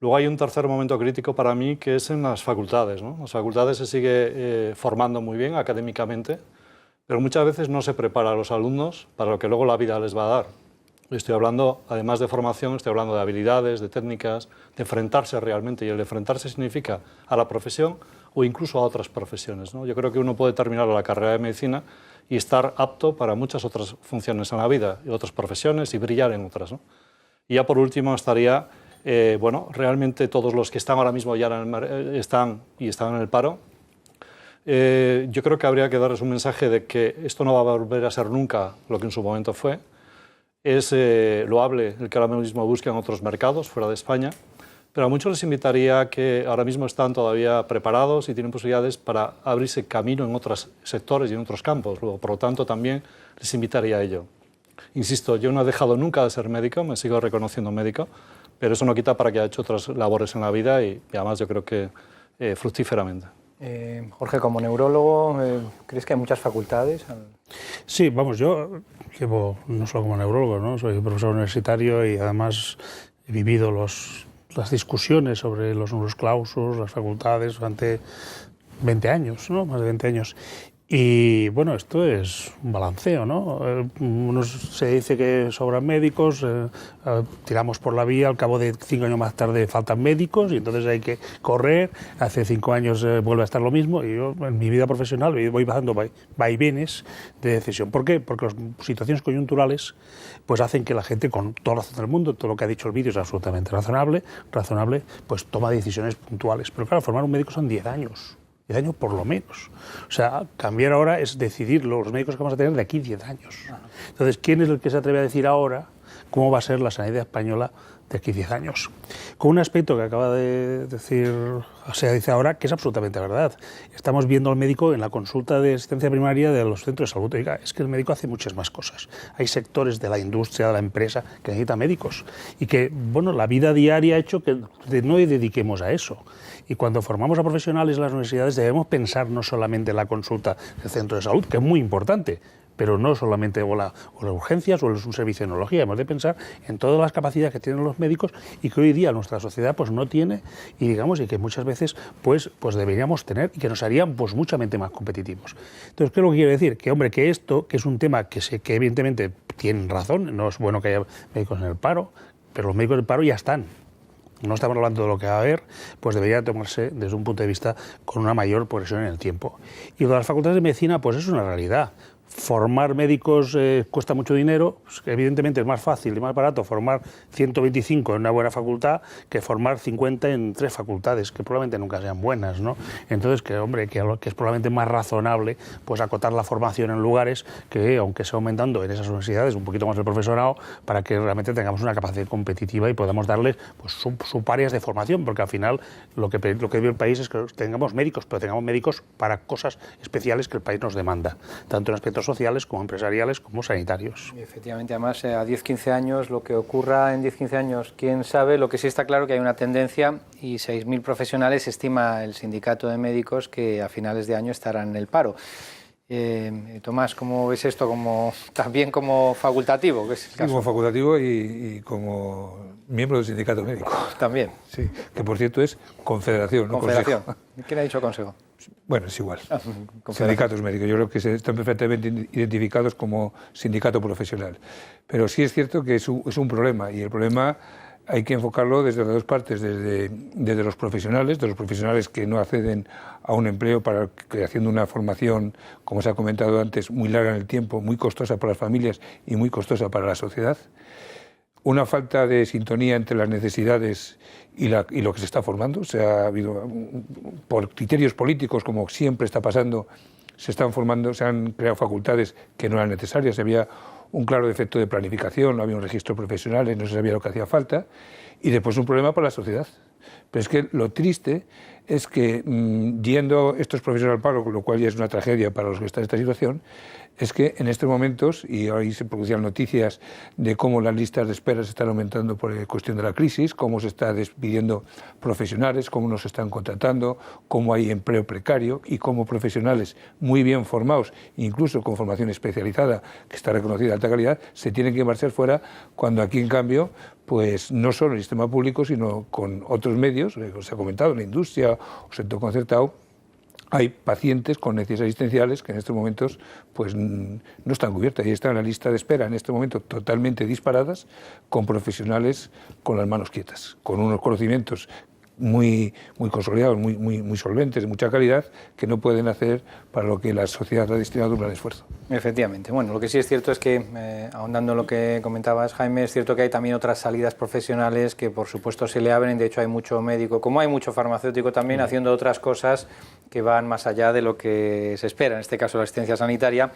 Luego hay un tercer momento crítico para mí, que es en las facultades, ¿no? Las facultades se sigue formando muy bien académicamente, pero muchas veces no se prepara a los alumnos para lo que luego la vida les va a dar. Estoy hablando, además de formación, estoy hablando de habilidades, de técnicas, de enfrentarse realmente, y el enfrentarse significa a la profesión o incluso a otras profesiones, ¿no? Yo creo que uno puede terminar la carrera de medicina y estar apto para muchas otras funciones en la vida, y otras profesiones, y brillar en otras, ¿no? Y ya por último estaría, bueno, realmente todos los que están ahora mismo ya están en el paro. Yo creo que habría que darles un mensaje de que esto no va a volver a ser nunca lo que en su momento fue. Es loable el que ahora mismo busquen otros mercados fuera de España, pero a muchos les invitaría a que ahora mismo están todavía preparados y tienen posibilidades para abrirse camino en otros sectores y en otros campos. Luego, por lo tanto, también les invitaría a ello. Insisto, yo no he dejado nunca de ser médico, me sigo reconociendo médico, pero eso no quita para que haya hecho otras labores en la vida y además yo creo que fructíferamente. Jorge, como neurólogo, ¿crees que hay muchas facultades? Sí, vamos, yo llevo no solo como neurólogo, ¿no? Soy profesor universitario y además he vivido las discusiones sobre los numerus clausus, las facultades durante 20 años, ¿no? Más de 20 años. Y bueno, esto es un balanceo, ¿no? Se dice que sobran médicos, tiramos por la vía, al cabo de 5 años más tarde faltan médicos y entonces hay que correr, hace 5 años vuelve a estar lo mismo y yo en mi vida profesional voy pasando vaivenes de decisión. ¿Por qué? Porque las situaciones coyunturales pues hacen que la gente, con toda la razón del mundo, todo lo que ha dicho el vídeo es absolutamente razonable, pues toma decisiones puntuales. Pero claro, formar un médico son 10 años. 10 años por lo menos. O sea, cambiar ahora es decidir los médicos que vamos a tener de aquí 10 años. Entonces, ¿quién es el que se atreve a decir ahora cómo va a ser la sanidad española de aquí 10 años? Con un aspecto que acaba de decir, o sea, dice ahora, que es absolutamente verdad. Estamos viendo al médico en la consulta de asistencia primaria de los centros de salud. Oiga, es que el médico hace muchas más cosas. Hay sectores de la industria, de la empresa, que necesitan médicos. Y que, bueno, la vida diaria ha hecho que no dediquemos a eso. Y cuando formamos a profesionales en las universidades debemos pensar no solamente en la consulta del centro de salud, que es muy importante, pero no solamente o las urgencias o un servicio de neurología. Hemos de pensar en todas las capacidades que tienen los médicos y que hoy día nuestra sociedad pues no tiene, y digamos, y que muchas veces pues deberíamos tener, y que nos harían pues muchamente más competitivos. Entonces, ¿qué es lo que quiero decir? Que, hombre, que esto, que es un tema que evidentemente tienen razón, no es bueno que haya médicos en el paro, pero los médicos en el paro ya están. No estamos hablando de lo que va a haber, pues debería tomarse desde un punto de vista con una mayor progresión en el tiempo. Y lo de las facultades de medicina, pues es una realidad. Formar médicos cuesta mucho dinero, pues evidentemente es más fácil y más barato formar 125 en una buena facultad que formar 50 en 3 facultades, que probablemente nunca sean buenas, ¿no? Entonces, que es probablemente más razonable pues acotar la formación en lugares que, aunque sea aumentando en esas universidades un poquito más el profesorado, para que realmente tengamos una capacidad competitiva y podamos darles pues subáreas de formación, porque al final lo que vive el país es que tengamos médicos, pero tengamos médicos para cosas especiales que el país nos demanda, tanto en aspectos sociales como empresariales como sanitarios. Y efectivamente, además, a 10-15 años, lo que ocurra en 10-15 años, quién sabe. Lo que sí está claro que hay una tendencia, y 6.000 profesionales estima el sindicato de médicos que a finales de año estarán en el paro. Tomás, ¿cómo ves esto? ¿También como facultativo? ¿Qué es el caso? Sí, como facultativo y como miembro del sindicato médico. También. Sí, que por cierto es confederación, no confederación. consejo. ¿Quién ha dicho consejo? Bueno, es igual. Sindicatos médicos, yo creo que están perfectamente identificados como sindicato profesional. Pero sí es cierto que es un problema, y el problema hay que enfocarlo desde las dos partes, desde los profesionales, de los profesionales que no acceden a un empleo haciendo una formación, como se ha comentado antes, muy larga en el tiempo, muy costosa para las familias y muy costosa para la sociedad. Una falta de sintonía entre las necesidades y lo que se está formando. Ha habido, por criterios políticos, como siempre está pasando, se han creado facultades que no eran necesarias. Había un claro defecto de planificación, no había un registro profesional, no se sabía lo que hacía falta, y después un problema para la sociedad. Pero es que lo triste es que yendo estos profesores al paro, lo cual ya es una tragedia para los que están en esta situación, es que en estos momentos, y hoy se producían noticias de cómo las listas de espera se están aumentando por cuestión de la crisis, cómo se está despidiendo profesionales, cómo no se están contratando, cómo hay empleo precario y cómo profesionales muy bien formados, incluso con formación especializada, que está reconocida de alta calidad, se tienen que marchar fuera, cuando aquí en cambio, pues no solo en el sistema público, sino con otros medios, como se ha comentado, en la industria o sector concertado, hay pacientes con necesidades asistenciales que en estos momentos pues no están cubiertas y están en la lista de espera en este momento totalmente disparadas, con profesionales con las manos quietas, con unos conocimientos muy consolidados, muy solventes, de mucha calidad, que no pueden hacer para lo que la sociedad ha destinado un gran esfuerzo. Efectivamente. Bueno, lo que sí es cierto es que, ahondando en lo que comentabas, Jaime, es cierto que hay también otras salidas profesionales que, por supuesto, se le abren. De hecho, hay mucho médico, como hay mucho farmacéutico también, haciendo otras cosas que van más allá de lo que se espera. En este caso, la asistencia sanitaria.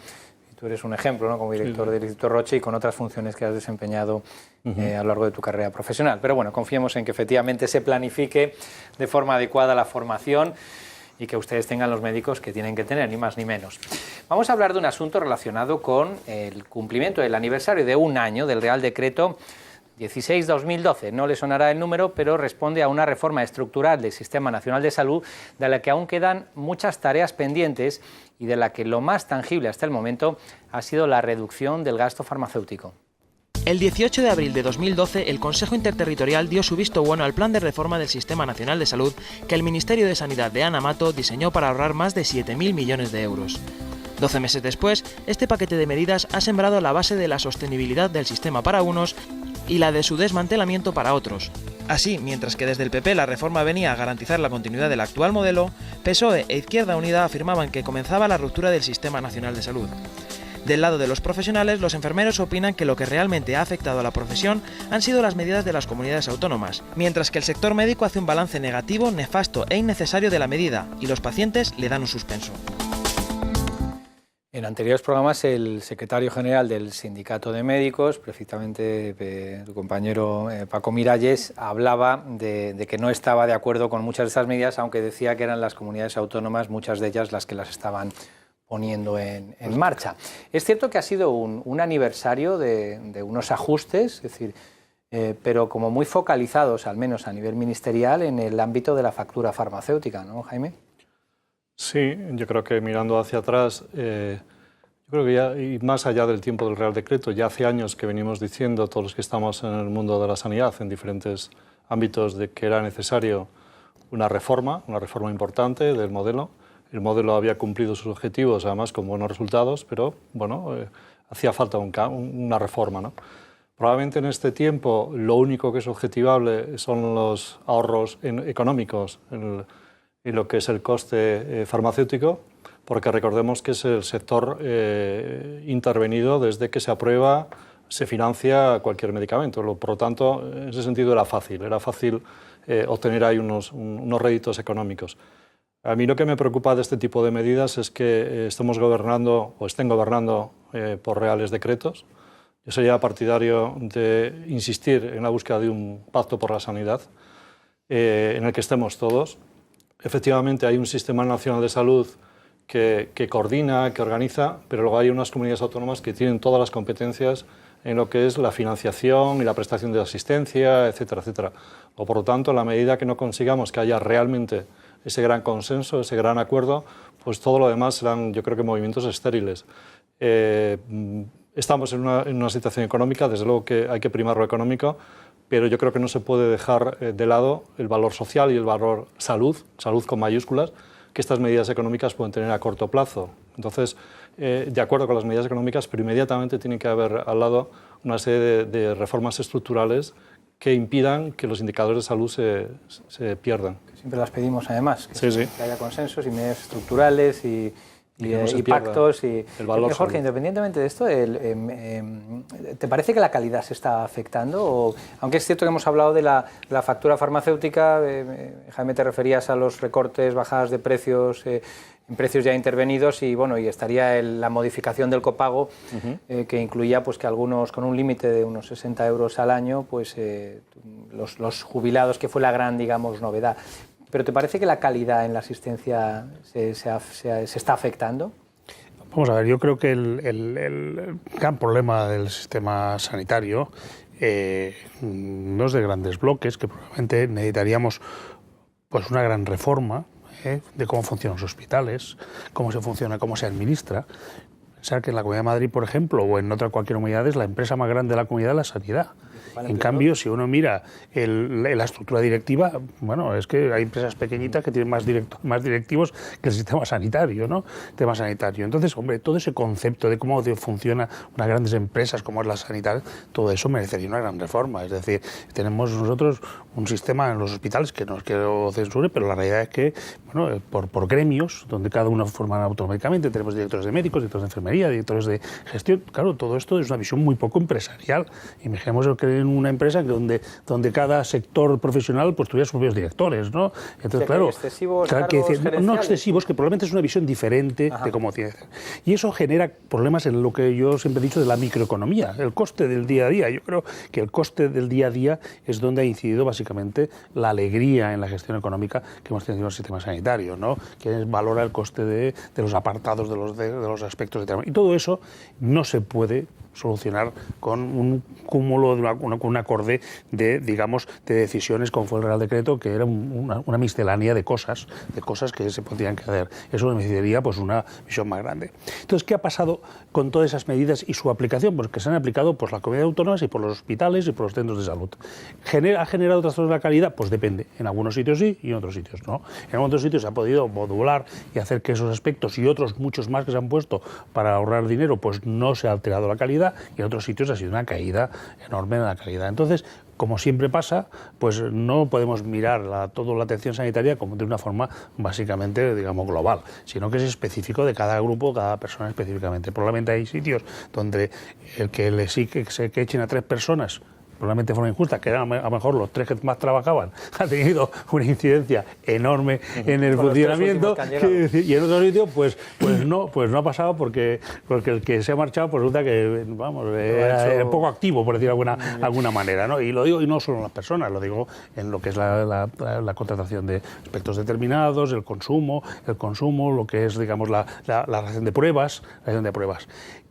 Tú eres un ejemplo, ¿no?, como director del Instituto Roche y con otras funciones que has desempeñado a lo largo de tu carrera profesional. Pero bueno, confiemos en que efectivamente se planifique de forma adecuada la formación y que ustedes tengan los médicos que tienen que tener, ni más ni menos. Vamos a hablar de un asunto relacionado con el cumplimiento del aniversario de un año del Real Decreto 16/2012, no le sonará el número, pero responde a una reforma estructural del Sistema Nacional de Salud, de la que aún quedan muchas tareas pendientes y de la que lo más tangible hasta el momento ha sido la reducción del gasto farmacéutico. El 18 de abril de 2012, el Consejo Interterritorial dio su visto bueno al plan de reforma del Sistema Nacional de Salud que el Ministerio de Sanidad de Ana Mato diseñó para ahorrar más de 7.000 millones de euros. 12 meses después, este paquete de medidas ha sembrado la base de la sostenibilidad del sistema para unos y la de su desmantelamiento para otros. Así, mientras que desde el PP la reforma venía a garantizar la continuidad del actual modelo, PSOE e Izquierda Unida afirmaban que comenzaba la ruptura del Sistema Nacional de Salud. Del lado de los profesionales, los enfermeros opinan que lo que realmente ha afectado a la profesión han sido las medidas de las comunidades autónomas, mientras que el sector médico hace un balance negativo, nefasto e innecesario de la medida, y los pacientes le dan un suspenso. En anteriores programas, el secretario general del Sindicato de Médicos, precisamente tu compañero Paco Miralles, hablaba de que no estaba de acuerdo con muchas de estas medidas, aunque decía que eran las comunidades autónomas, muchas de ellas, las que las estaban poniendo en marcha. Es cierto que ha sido un aniversario de unos ajustes, es decir, pero como muy focalizados, al menos a nivel ministerial, en el ámbito de la factura farmacéutica, ¿no, Jaime? Sí, yo creo que mirando hacia atrás, yo creo que ya, y más allá del tiempo del Real Decreto, ya hace años que venimos diciendo, todos los que estamos en el mundo de la sanidad, en diferentes ámbitos, de que era necesario una reforma importante del modelo. El modelo había cumplido sus objetivos, además con buenos resultados, pero bueno, hacía falta una reforma, ¿no? Probablemente en este tiempo lo único que es objetivable son los ahorros económicos en lo que es el coste farmacéutico, porque recordemos que es el sector intervenido desde que se aprueba, se financia cualquier medicamento. Por lo tanto, en ese sentido era fácil obtener ahí unos réditos económicos. A mí lo que me preocupa de este tipo de medidas es que estemos gobernando o estén gobernando por reales decretos. Yo sería partidario de insistir en la búsqueda de un pacto por la sanidad en el que estemos todos. Efectivamente, hay un sistema nacional de salud que coordina, que organiza, pero luego hay unas comunidades autónomas que tienen todas las competencias en lo que es la financiación y la prestación de asistencia, etcétera, etcétera. O por lo tanto, a la medida que no consigamos que haya realmente ese gran consenso, ese gran acuerdo, pues todo lo demás serán, yo creo que, movimientos estériles. Estamos en una situación económica, desde luego que hay que primar lo económico, pero yo creo que no se puede dejar de lado el valor social y el valor salud con mayúsculas, que estas medidas económicas pueden tener a corto plazo. Entonces, de acuerdo con las medidas económicas, pero inmediatamente tiene que haber al lado una serie de reformas estructurales que impidan que los indicadores de salud se pierdan. Siempre las pedimos, además, que haya consensos y medidas estructurales y pactos. Y el valor Jorge, independientemente de esto, ¿te parece que la calidad se está afectando? O, aunque es cierto que hemos hablado de la factura farmacéutica, Jaime, te referías a los recortes, bajadas de precios, en precios ya intervenidos, y bueno, y estaría la modificación del copago, que incluía pues que algunos con un límite de unos 60 euros al año, pues los jubilados, que fue la gran, digamos, novedad. ¿Pero te parece que la calidad en la asistencia se está afectando? Vamos a ver, yo creo que el gran problema del sistema sanitario no es de grandes bloques, que probablemente necesitaríamos pues una gran reforma de cómo funcionan los hospitales, cómo se funciona, cómo se administra. Pensar que en la Comunidad de Madrid, por ejemplo, o en cualquier comunidad, es la empresa más grande de la comunidad de la sanidad. En cambio, si uno mira la estructura directiva, bueno, es que hay empresas pequeñitas que tienen más directivos que el sistema sanitario, ¿no? Tema sanitario. Entonces, hombre, todo ese concepto de cómo funcionan unas grandes empresas como es la sanidad, todo eso merecería una gran reforma. Es decir, tenemos nosotros un sistema en los hospitales, que no es que lo censure, pero la realidad es que, bueno, por gremios, donde cada uno forma autonómicamente, tenemos directores de médicos, directores de enfermería, directores de gestión. Claro, todo esto es una visión muy poco empresarial. Imaginemos que en una empresa donde cada sector profesional pues tuviera sus propios directores, ¿no? Entonces, claro, no excesivos, que probablemente es una visión diferente de cómo tiene que ser. Y eso genera problemas en lo que yo siempre he dicho de la microeconomía, el coste del día a día. Yo creo que el coste del día a día es donde ha incidido básicamente la alegría en la gestión económica que hemos tenido en el sistema sanitario, ¿no? Que valora el coste de los apartados, de los aspectos de trabajo. Y todo eso no se puede solucionar con un cúmulo, con un acorde de decisiones, como fue el Real Decreto, que era una miscelánea de cosas que se podrían hacer. Eso necesitaría pues una visión más grande. Entonces, ¿qué ha pasado con todas esas medidas y su aplicación? Pues que se han aplicado por las comunidades autónomas y por los hospitales y por los centros de salud. ¿Ha generado trastornos de la calidad? Pues depende. En algunos sitios sí y en otros sitios no. En otros sitios se ha podido modular y hacer que esos aspectos y otros muchos más que se han puesto para ahorrar dinero, pues no se ha alterado la calidad, y en otros sitios ha sido una caída enorme de la calidad. Entonces, como siempre pasa, pues no podemos mirar toda la atención sanitaria como de una forma básicamente, digamos, global, sino que es específico de cada grupo, cada persona específicamente. Probablemente hay sitios donde el que que echen a 3 personas, probablemente de forma injusta, que eran a lo mejor los 3 que más trabajaban, ha tenido una incidencia enorme en el funcionamiento, y en otros sitios pues no ha pasado porque el que se ha marchado pues resulta que era poco activo, por decirlo de alguna manera, ¿no? Y lo digo, y no solo en las personas, lo digo en lo que es la contratación de aspectos determinados, el consumo, lo que es, digamos, la realización de pruebas,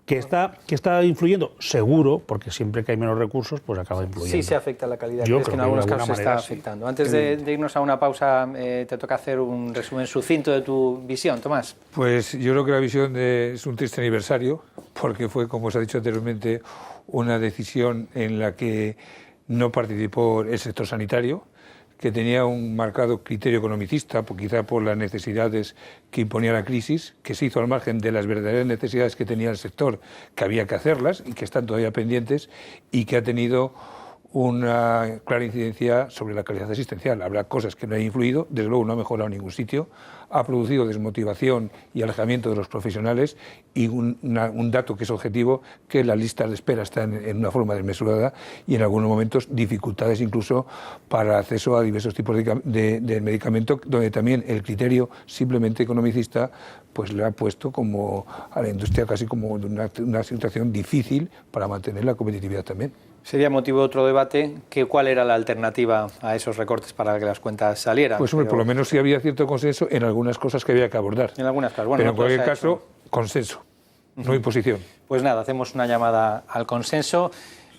¿Que está influyendo? Seguro, porque siempre que hay menos recursos, pues acaba influyendo. Sí se afecta la calidad. Yo ¿Crees que en algunos casos se está sí. afectando? Antes de irnos a una pausa, te toca hacer un resumen sucinto de tu visión, Tomás. Pues yo creo que la visión es un triste aniversario, porque fue, como os ha dicho anteriormente, una decisión en la que no participó el sector sanitario, que tenía un marcado criterio economicista, quizá por las necesidades que imponía la crisis, que se hizo al margen de las verdaderas necesidades que tenía el sector, que había que hacerlas y que están todavía pendientes, y que ha tenido una clara incidencia sobre la calidad asistencial. Habrá cosas que no han influido, desde luego no ha mejorado en ningún sitio, ha producido desmotivación y alejamiento de los profesionales, y un dato que es objetivo, que las listas de espera están en una forma desmesurada, y en algunos momentos dificultades incluso para acceso a diversos tipos de medicamento, donde también el criterio simplemente economicista pues le ha puesto como a la industria casi como una situación difícil para mantener la competitividad también. Sería motivo de otro debate, ¿cuál era la alternativa a esos recortes para que las cuentas salieran? Pues hombre, por lo menos sí había cierto consenso en algunas cosas que había que abordar. En algunas cosas, bueno. Pero en cualquier caso, consenso, no imposición. Pues nada, hacemos una llamada al consenso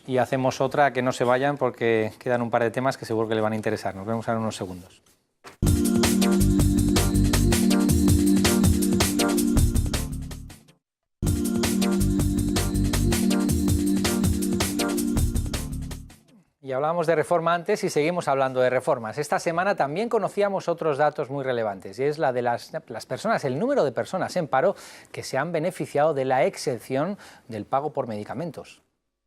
y hacemos otra, que no se vayan porque quedan un par de temas que seguro que le van a interesar. Nos vemos en unos segundos. Y hablábamos de reforma antes y seguimos hablando de reformas. Esta semana también conocíamos otros datos muy relevantes, y es la de las personas, el número de personas en paro que se han beneficiado de la exención del pago por medicamentos.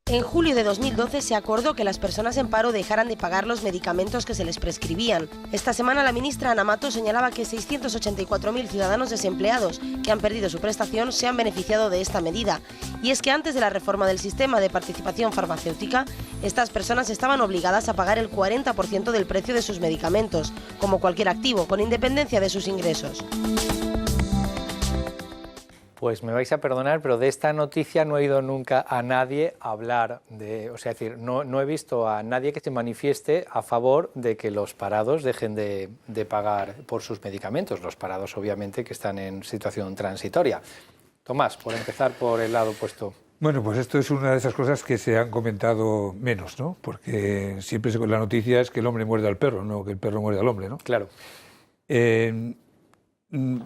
En julio de 2012 se acordó que las personas en paro dejaran de pagar los medicamentos que se les prescribían. Esta semana la ministra Ana Mato señalaba que 684.000 ciudadanos desempleados que han perdido su prestación se han beneficiado de esta medida. Y es que antes de la reforma del sistema de participación farmacéutica, estas personas estaban obligadas a pagar el 40% del precio de sus medicamentos, como cualquier activo, con independencia de sus ingresos. Pues me vais a perdonar, pero de esta noticia no he oído nunca a nadie hablar de... O sea, es decir, no he visto a nadie que se manifieste a favor de que los parados dejen de pagar por sus medicamentos. Los parados, obviamente, que están en situación transitoria. Tomás, por empezar por el lado opuesto. Bueno, pues esto es una de esas cosas que se han comentado menos, ¿no? Porque siempre la noticia es que el hombre muerde al perro, no que el perro muerde al hombre, ¿no? Claro.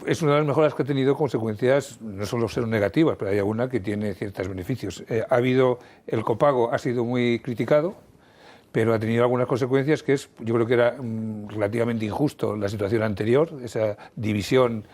Es una de las mejoras que ha tenido consecuencias, no solo ser negativas, pero hay alguna que tiene ciertos beneficios. El copago ha sido muy criticado, pero ha tenido algunas consecuencias que yo creo que era relativamente injusto la situación anterior, esa división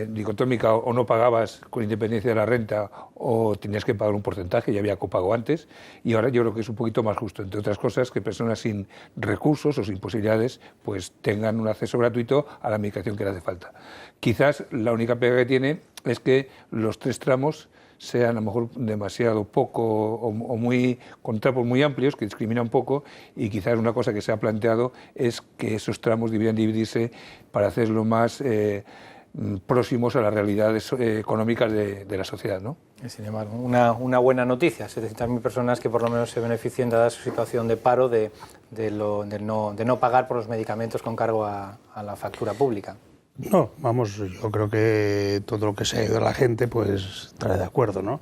dicotómica, o no pagabas con independencia de la renta o tenías que pagar un porcentaje, ya había copago antes, y ahora yo creo que es un poquito más justo, entre otras cosas, que personas sin recursos o sin posibilidades pues tengan un acceso gratuito a la medicación que le hace falta. Quizás la única pega que tiene es que los 3 tramos sean a lo mejor demasiado poco o con tramos muy amplios que discriminan poco, y quizás una cosa que se ha planteado es que esos tramos deberían dividirse para hacerlo más próximos a las realidades económicas de la sociedad, ¿no? Sin embargo, una buena noticia, 700.000 personas que por lo menos se beneficien, dada su situación de paro, de no pagar por los medicamentos con cargo a la factura pública. No, vamos, yo creo que todo lo que se ha ido a la gente pues estará de acuerdo, ¿no?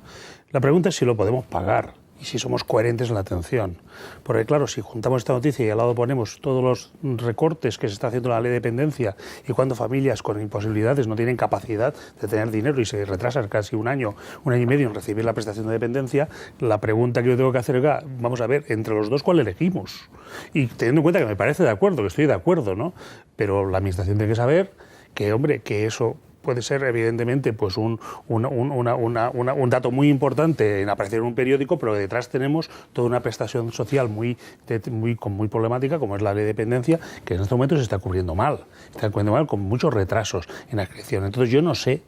La pregunta es si lo podemos pagar y si somos coherentes en la atención. Porque claro, si juntamos esta noticia y al lado ponemos todos los recortes que se está haciendo en la ley de dependencia, y cuando familias con imposibilidades no tienen capacidad de tener dinero y se retrasan casi un año y medio en recibir la prestación de dependencia, la pregunta que yo tengo que hacer es, vamos a ver, entre los dos, ¿cuál elegimos? Y teniendo en cuenta que me parece de acuerdo, que estoy de acuerdo, ¿no? Pero la administración tiene que saber que, hombre, que eso puede ser evidentemente pues un dato muy importante en aparecer en un periódico, pero detrás tenemos toda una prestación social muy problemática, como es la ley de dependencia, que en este momento se está cubriendo mal con muchos retrasos en la inscripción. Entonces yo no sé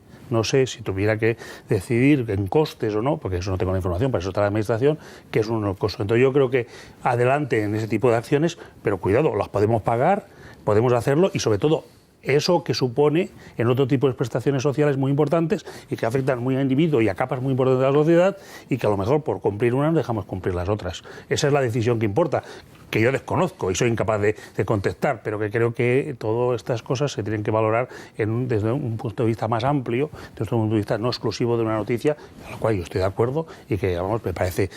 si tuviera que decidir en costes o no, porque eso no tengo la información, para eso está la Administración, que es uno de los costos. Entonces yo creo que adelante en ese tipo de acciones, pero cuidado, las podemos pagar, podemos hacerlo y sobre todo eso que supone en otro tipo de prestaciones sociales muy importantes y que afectan muy a individuos y a capas muy importantes de la sociedad y que a lo mejor por cumplir unas dejamos cumplir las otras. Esa es la decisión que importa, que yo desconozco y soy incapaz de contestar, pero que creo que todas estas cosas se tienen que valorar desde un punto de vista más amplio, desde un punto de vista no exclusivo de una noticia, a la cual yo estoy de acuerdo y que vamos, me parece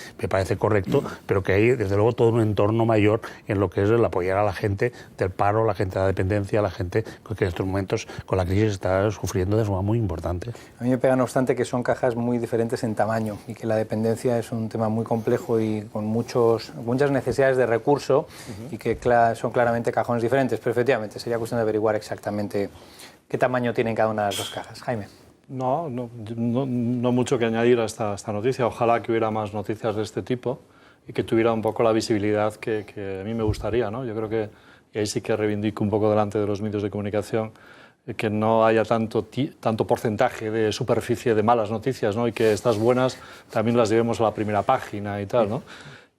correcto, pero que hay desde luego todo un entorno mayor en lo que es el apoyar a la gente del paro, la gente de la dependencia, la gente que en estos momentos con la crisis está sufriendo de forma muy importante. A mí me pega, no obstante, que son cajas muy diferentes en tamaño y que la dependencia es un tema muy complejo y con muchas necesidades de recursos y que son claramente cajones diferentes, pero efectivamente sería cuestión de averiguar exactamente qué tamaño tienen cada una de las dos cajas. Jaime. No mucho que añadir a esta noticia. Ojalá que hubiera más noticias de este tipo y que tuviera un poco la visibilidad que a mí me gustaría, ¿no? Yo creo que, y ahí sí que reivindico un poco delante de los medios de comunicación, que no haya tanto porcentaje de superficie de malas noticias, ¿no? Y que estas buenas también las llevemos a la primera página y tal, ¿no?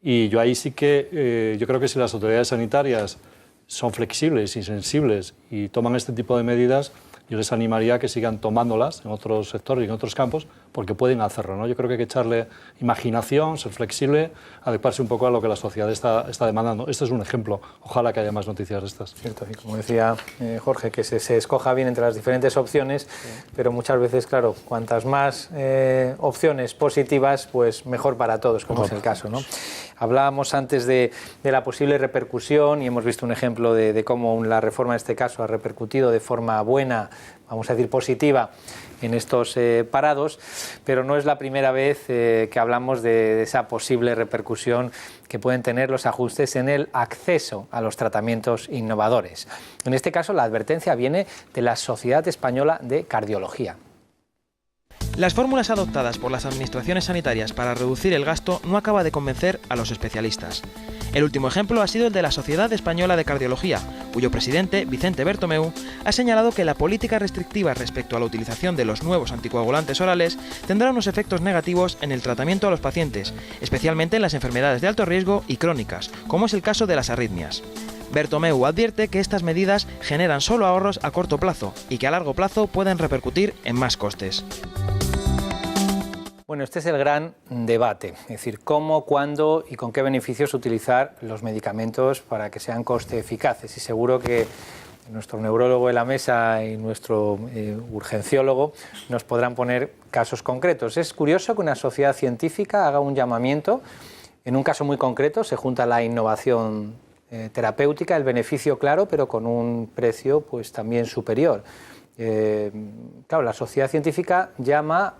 Y yo ahí sí que, yo creo que si las autoridades sanitarias son flexibles y sensibles y toman este tipo de medidas, yo les animaría a que sigan tomándolas en otros sectores y en otros campos, porque pueden hacerlo, ¿no? Yo creo que hay que echarle imaginación, ser flexible, adecuarse un poco a lo que la sociedad está demandando. Este es un ejemplo. Ojalá que haya más noticias de estas. Cierto, y como decía Jorge, que se escoja bien entre las diferentes opciones, pero muchas veces, claro, cuantas más opciones positivas, pues mejor para todos, como es el caso, ¿no? Hablábamos antes de la posible repercusión y hemos visto un ejemplo de cómo la reforma en este caso ha repercutido de forma buena, vamos a decir positiva, en estos parados, pero no es la primera vez que hablamos de esa posible repercusión que pueden tener los ajustes en el acceso a los tratamientos innovadores. En este caso, la advertencia viene de la Sociedad Española de Cardiología. Las fórmulas adoptadas por las administraciones sanitarias para reducir el gasto no acaba de convencer a los especialistas. El último ejemplo ha sido el de la Sociedad Española de Cardiología, cuyo presidente, Vicente Bertomeu, ha señalado que la política restrictiva respecto a la utilización de los nuevos anticoagulantes orales tendrá unos efectos negativos en el tratamiento a los pacientes, especialmente en las enfermedades de alto riesgo y crónicas, como es el caso de las arritmias. Bertomeu advierte que estas medidas generan solo ahorros a corto plazo y que a largo plazo pueden repercutir en más costes. Bueno, este es el gran debate, es decir, cómo, cuándo y con qué beneficios utilizar los medicamentos para que sean coste eficaces. Y seguro que nuestro neurólogo de la mesa y nuestro urgenciólogo nos podrán poner casos concretos. Es curioso que una sociedad científica haga un llamamiento. En un caso muy concreto se junta la innovación terapéutica, el beneficio claro, pero con un precio pues también superior. Claro, la sociedad científica llama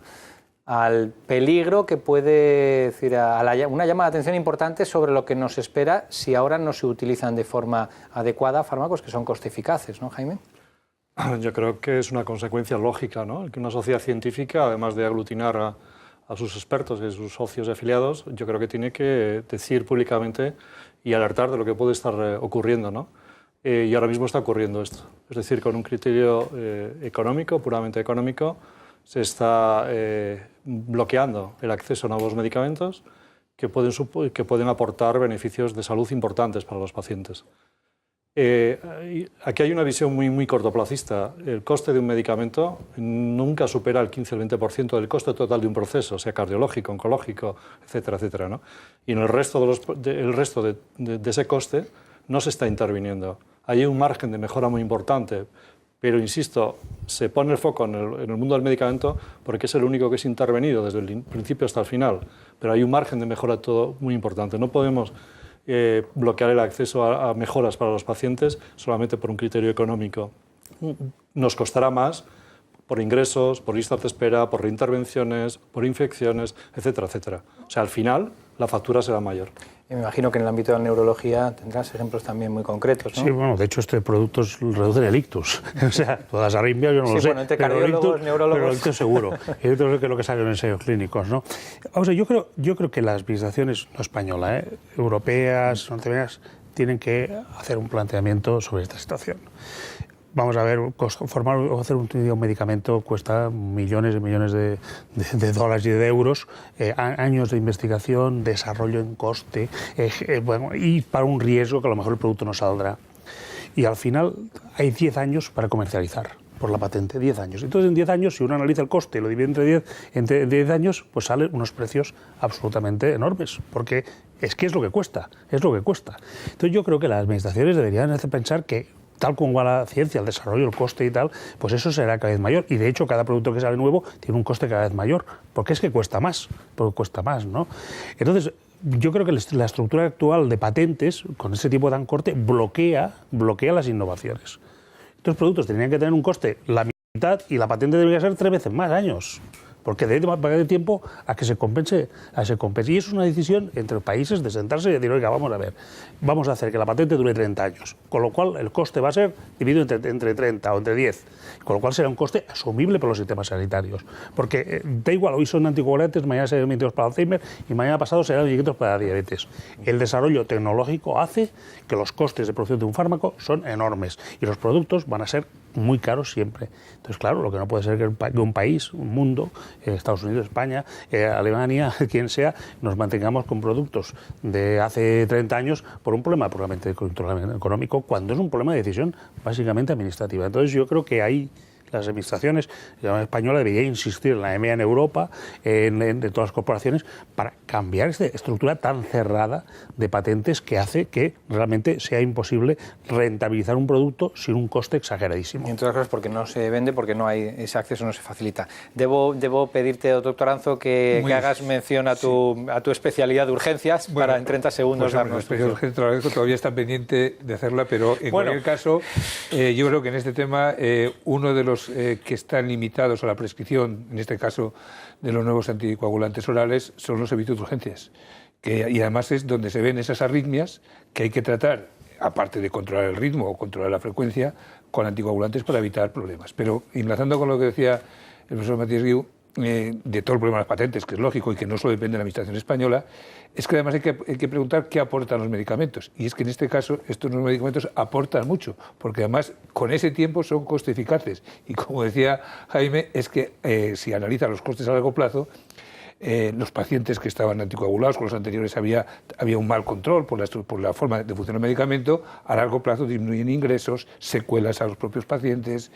al peligro que puede decir, una llamada de atención importante sobre lo que nos espera si ahora no se utilizan de forma adecuada fármacos que son coste eficaces, ¿no, Jaime? Yo creo que es una consecuencia lógica, ¿no? Que una sociedad científica, además de aglutinar a sus expertos y a sus socios y afiliados, yo creo que tiene que decir públicamente y alertar de lo que puede estar ocurriendo, ¿no? Y ahora mismo está ocurriendo esto. Es decir, con un criterio económico, puramente económico, se está bloqueando el acceso a nuevos medicamentos que pueden aportar beneficios de salud importantes para los pacientes. Aquí hay una visión muy cortoplacista. El coste de un medicamento nunca supera el 15 o el 20% del coste total de un proceso, sea cardiológico, oncológico, etcétera, etcétera, ¿no? Y en el resto de ese coste no se está interviniendo. Hay un margen de mejora muy importante. Pero, insisto, se pone el foco en el mundo del medicamento porque es el único que es intervenido desde el principio hasta el final. Pero hay un margen de mejora todo muy importante. No podemos bloquear el acceso a mejoras para los pacientes solamente por un criterio económico. Nos costará más por ingresos, por listas de espera, por reintervenciones, por infecciones, etcétera, etcétera. O sea, al final la factura será mayor. Me imagino que en el ámbito de la neurología tendrás ejemplos también muy concretos, ¿no? Sí, bueno, de hecho este producto reduce el ictus. O sea, todas las arritmias yo no lo sé. Bueno, entre cardiólogos, neurólogos... Pero el ictus seguro. Y esto es lo que sale en ensayos clínicos, ¿no? O sea, yo creo que las administraciones, no españolas, europeas, norteamericanas, tienen que hacer un planteamiento sobre esta situación. Vamos a ver, formar o hacer un medicamento cuesta millones y millones de dólares y de euros, años de investigación, desarrollo en coste, bueno, y para un riesgo que a lo mejor el producto no saldrá. Y al final hay 10 años para comercializar por la patente, 10 años. Entonces en 10 años, si uno analiza el coste y lo divide entre 10 años, pues salen unos precios absolutamente enormes, porque es lo que cuesta, es lo que cuesta. Entonces yo creo que las administraciones deberían hacer pensar que tal como va la ciencia, el desarrollo, el coste y tal, pues eso será cada vez mayor. Y de hecho, cada producto que sale nuevo tiene un coste cada vez mayor, porque es que cuesta más, ¿no? Entonces, yo creo que la estructura actual de patentes, con ese tipo tan corte, bloquea las innovaciones. Estos productos tendrían que tener un coste la mitad y la patente debería ser 3 veces más años, porque debe pagar tiempo a que se compense. Y eso es una decisión entre países de sentarse y decir, oiga, vamos a ver, vamos a hacer que la patente dure 30 años, con lo cual el coste va a ser dividido entre 30 o entre 10, con lo cual será un coste asumible por los sistemas sanitarios. Porque da igual, hoy son anticoagulantes, mañana serán medicamentos para Alzheimer y mañana pasado serán medicamentos para diabetes. El desarrollo tecnológico hace que los costes de producción de un fármaco son enormes y los productos van a ser muy caros siempre. Entonces, claro, lo que no puede ser que un país, un mundo, Estados Unidos, España, Alemania, quien sea, nos mantengamos con productos de hace 30 años por un problema puramente económico, cuando es un problema de decisión básicamente administrativa. Entonces, yo creo que ahí las administraciones, la española debería insistir en la EMEA en Europa, en todas las corporaciones, para cambiar esta estructura tan cerrada de patentes que hace que realmente sea imposible rentabilizar un producto sin un coste exageradísimo. Y entre otras cosas porque no se vende, porque no hay ese acceso, no se facilita. Debo pedirte, doctor Aranzo, que hagas mención a tu especialidad de urgencias, bueno, para en 30 segundos darnos. Todavía está pendiente de hacerla, pero en cualquier caso, yo creo que en este tema uno de los que están limitados a la prescripción, en este caso de los nuevos anticoagulantes orales, son los servicios de urgencias. Y además es donde se ven esas arritmias que hay que tratar, aparte de controlar el ritmo o controlar la frecuencia, con anticoagulantes para evitar problemas. Pero enlazando con lo que decía el profesor Matías Guiu, de todo el problema de las patentes, que es lógico y que no solo depende de la administración española, es que además hay que preguntar qué aportan los medicamentos. Y es que en este caso estos nuevos medicamentos aportan mucho, porque además con ese tiempo son coste eficaces. Y como decía Jaime, es que si analiza los costes a largo plazo, los pacientes que estaban anticoagulados con los anteriores había un mal control por la forma de funcionar el medicamento, a largo plazo disminuyen ingresos, secuelas a los propios pacientes,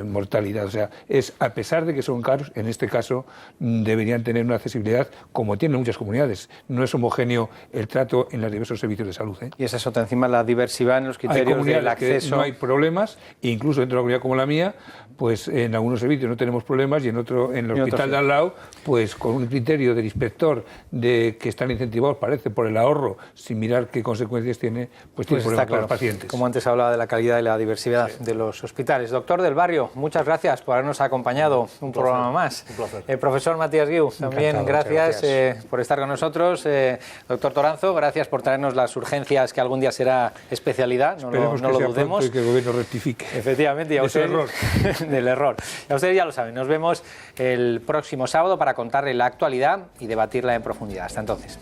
mortalidad. O sea, a pesar de que son caros, en este caso deberían tener una accesibilidad como tienen muchas comunidades. No es homogéneo el trato en los diversos servicios de salud. Y esa es otra encima, la diversidad en los criterios del acceso. No hay problemas, incluso dentro de una comunidad como la mía, pues en algunos servicios no tenemos problemas y en el hospital de al lado, pues con un criterio del inspector de que están incentivados, parece, por el ahorro, sin mirar qué consecuencias tiene, pues tiene problemas para los pacientes. Como antes hablaba de la calidad y la diversidad de los hospitales. Doctor del Barrio, muchas gracias por habernos acompañado un programa más. Un placer. Profesor Matías Guiu, también gracias por estar con nosotros. Doctor Toranzo, gracias por traernos las urgencias, que algún día será especialidad, no lo dudemos. Y que el gobierno rectifique. Efectivamente, y a ustedes, del error. Y a ustedes ya lo saben, nos vemos el próximo sábado para contarle la actualidad y debatirla en profundidad. Hasta entonces.